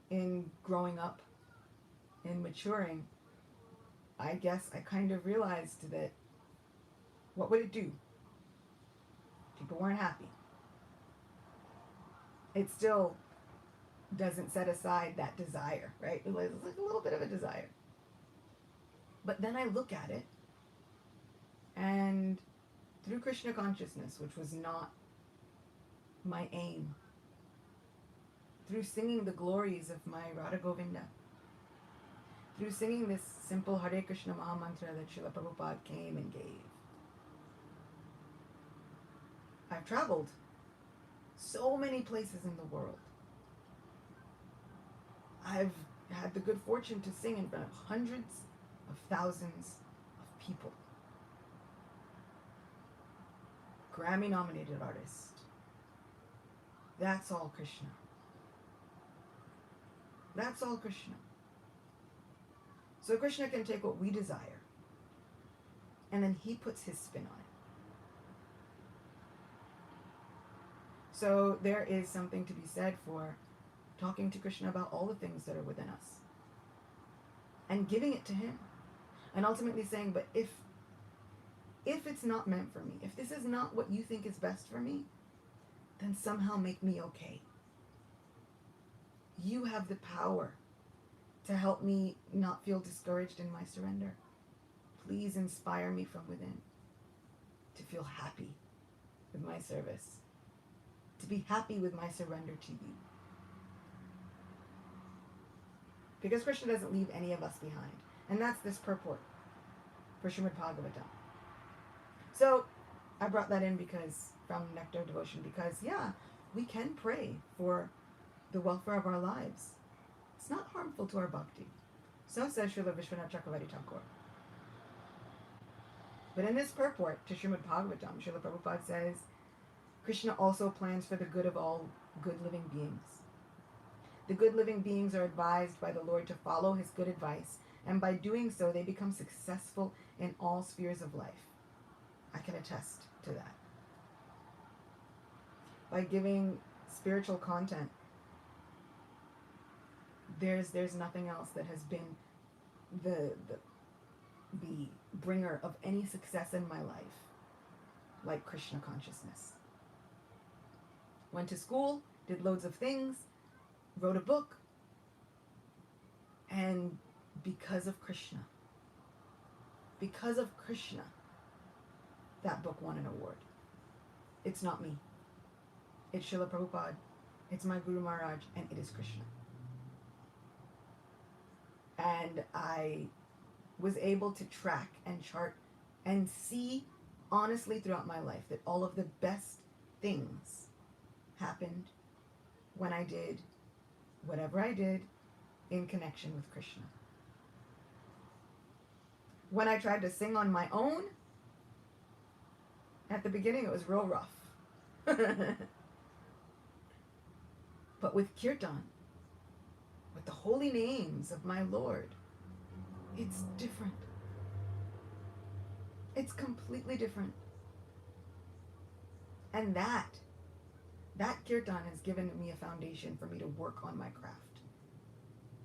in growing up, in maturing, I guess I kind of realized that what would it do? People weren't happy. It still doesn't set aside that desire, right? It's like a little bit of a desire. But then I look at it, and through Krishna consciousness, which was not my aim, through singing the glories of my Radha Govinda, through singing this simple Hare Krishna Maha Mantra that Srila Prabhupada came and gave, I've traveled so many places in the world. I've had the good fortune to sing in front of hundreds of thousands of people. Grammy-nominated artist. That's all Krishna. That's all Krishna. So Krishna can take what we desire, and then he puts his spin on it. So there is something to be said for talking to Krishna about all the things that are within us and giving it to him, and ultimately saying, but if it's not meant for me, if this is not what you think is best for me, then somehow make me okay. You have the power to help me not feel discouraged in my surrender. Please inspire me from within to feel happy with my service, to be happy with my surrender to you. Because Krishna doesn't leave any of us behind. And that's this purport for Srimad-Bhagavatam. So I brought that in from Nectar of Devotion, because we can pray for the welfare of our lives. It's not harmful to our bhakti. So says Srila Vishwanath Chakravarti Thakur. But in this purport to Srimad-Bhagavatam, Srila Prabhupada says, Krishna also plans for the good of all good living beings. The good living beings are advised by the Lord to follow his good advice, and by doing so they become successful in all spheres of life. I can attest to that. By giving spiritual content, there's nothing else that has been the bringer of any success in my life like Krishna consciousness. Went to school, did loads of things, wrote a book, and because of Krishna, that book won an award. It's not me. It's Srila Prabhupada, it's my Guru Maharaj, and it is Krishna. And I was able to track and chart and see honestly throughout my life that all of the best things happened when I did whatever I did in connection with Krishna. When I tried to sing on my own, at the beginning it was real rough. But with Kirtan, with the holy names of my Lord, it's different. It's completely different. And that Kirtan has given me a foundation for me to work on my craft.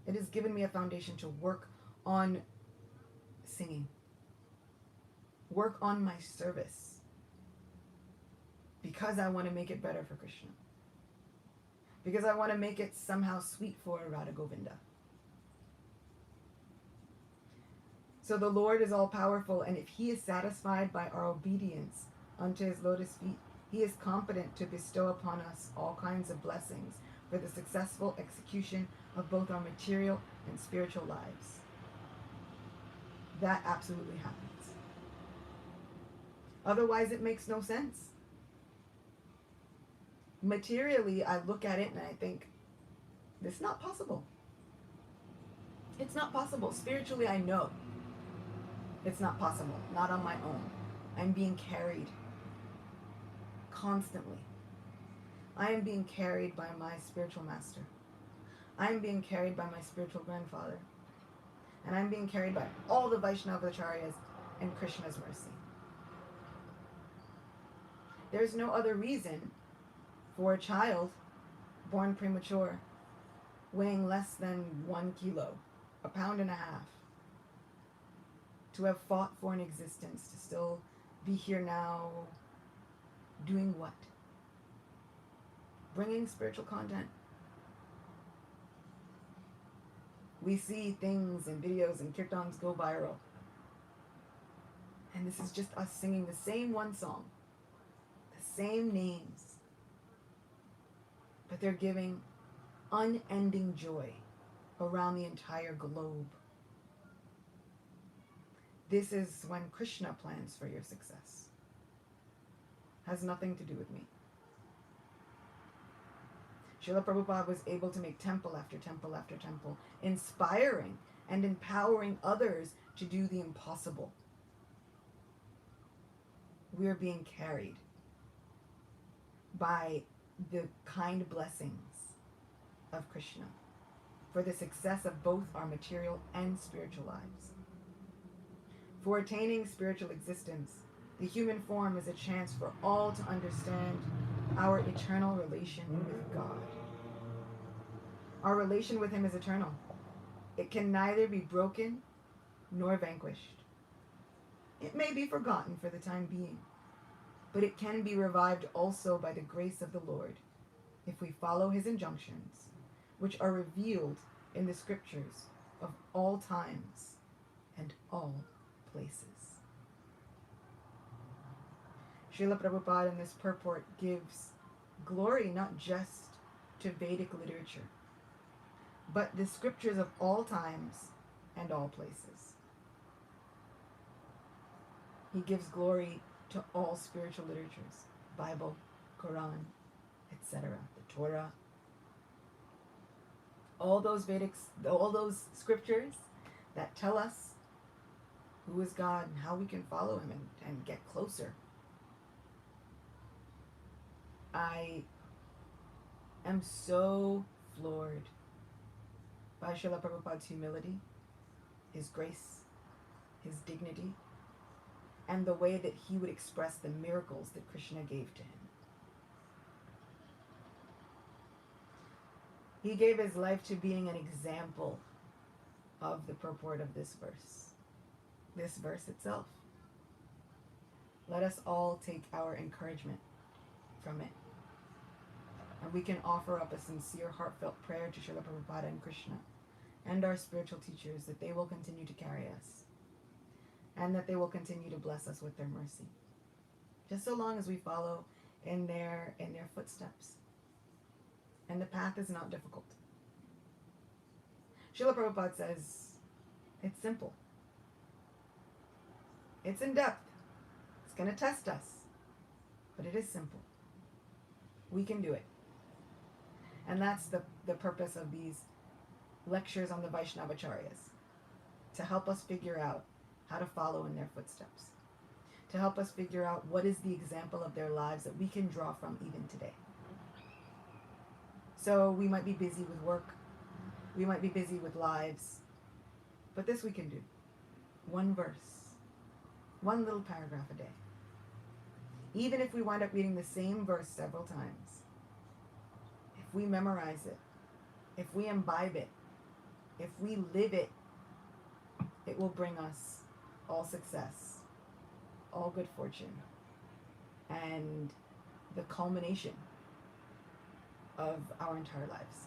It has given me a foundation to work on singing. Work on my service. Because I want to make it better for Krishna. Because I want to make it somehow sweet for Radha Govinda. So the Lord is all powerful, and if He is satisfied by our obedience unto His lotus feet, He is competent to bestow upon us all kinds of blessings for the successful execution of both our material and spiritual lives. That absolutely happens. Otherwise, it makes no sense. Materially, I look at it and I think, this is not possible. It's not possible. Spiritually, I know it's not possible. Not on my own. I'm being carried constantly. I am being carried by my spiritual master. I am being carried by my spiritual grandfather. And I'm being carried by all the Vaishnava Acharyas and Krishna's mercy. There's no other reason for a child born premature, weighing less than 1 kilo, 1.5 pounds, to have fought for an existence, to still be here now, doing what? Bringing spiritual content. We see things and videos and kirtans go viral. And this is just us singing the same one song, the same names. But they're giving unending joy around the entire globe. This is when Krishna plans for your success. Has nothing to do with me. Srila Prabhupada was able to make temple after temple after temple, inspiring and empowering others to do the impossible. We are being carried by the kind blessings of Krishna for the success of both our material and spiritual lives. For attaining spiritual existence, the human form is a chance for all to understand our eternal relation with God. Our relation with Him is eternal. It can neither be broken nor vanquished. It may be forgotten for the time being, but it can be revived also by the grace of the Lord if we follow His injunctions, which are revealed in the scriptures of all times and all places. Srila Prabhupada in this purport gives glory not just to Vedic literature, but the scriptures of all times and all places. He gives glory to all spiritual literatures, Bible, Quran, etc., the Torah. All those scriptures that tell us who is God and how we can follow Him and get closer. I am so floored by Srila Prabhupada's humility, His grace, His dignity, and the way that he would express the miracles that Krishna gave to him. He gave his life to being an example of the purport of this verse itself. Let us all take our encouragement from it. And we can offer up a sincere, heartfelt prayer to Srila Prabhupada and Krishna and our spiritual teachers that they will continue to carry us and that they will continue to bless us with their mercy. Just so long as we follow in their footsteps. And the path is not difficult. Srila Prabhupada says, it's simple. It's in depth. It's going to test us. But it is simple. We can do it. And that's the purpose of these lectures on the Vaishnava Acharyas. To help us figure out how to follow in their footsteps. To help us figure out what is the example of their lives that we can draw from even today. So we might be busy with work. We might be busy with lives. But this we can do. One verse. One little paragraph a day. Even if we wind up reading the same verse several times. If we memorize it. If we imbibe it. If we live it. it will bring us all success, all good fortune, and the culmination of our entire lives.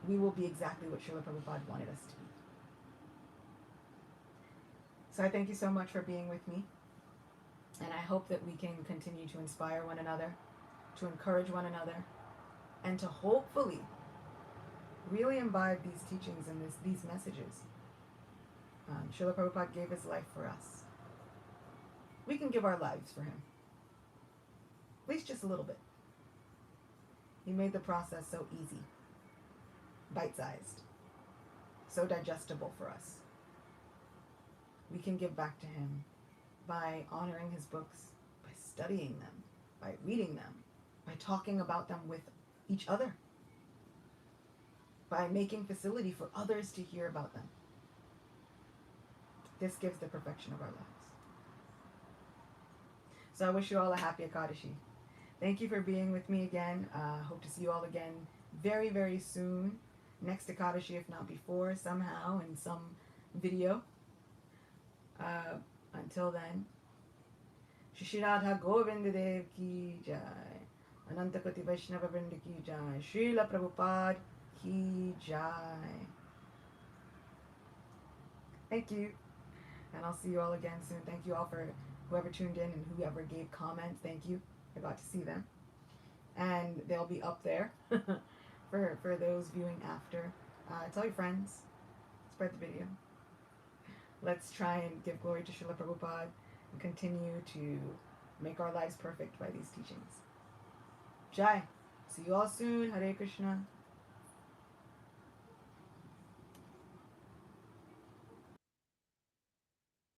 We will be exactly what Srila Prabhupada wanted us to be. So I thank you so much for being with me, and I hope that we can continue to inspire one another, to encourage one another, and to hopefully really imbibe these teachings and these messages. Srila Prabhupada gave his life for us. We can give our lives for him. At least just a little bit. He made the process so easy, bite-sized, so digestible for us. We can give back to him by honoring his books, by studying them, by reading them, by talking about them with each other, by making facility for others to hear about them. This gives the perfection of our lives. So I wish you all a happy Ekadashi. Thank you for being with me again. Hope to see you all again very, very soon. Next Ekadashi, if not before, somehow in some video. Until then, Shri Radha Govinda Dev ki jai. Anantakoti Vaishnava Vrinda ki jai. Srila Prabhupada ki jai. Thank you. And I'll see you all again soon. Thank you all for whoever tuned in and whoever gave comments. Thank you. I got to see them. And they'll be up there for those viewing after. Tell your friends. Spread the video. Let's try and give glory to Srila Prabhupada and continue to make our lives perfect by these teachings. Jai. See you all soon. Hare Krishna.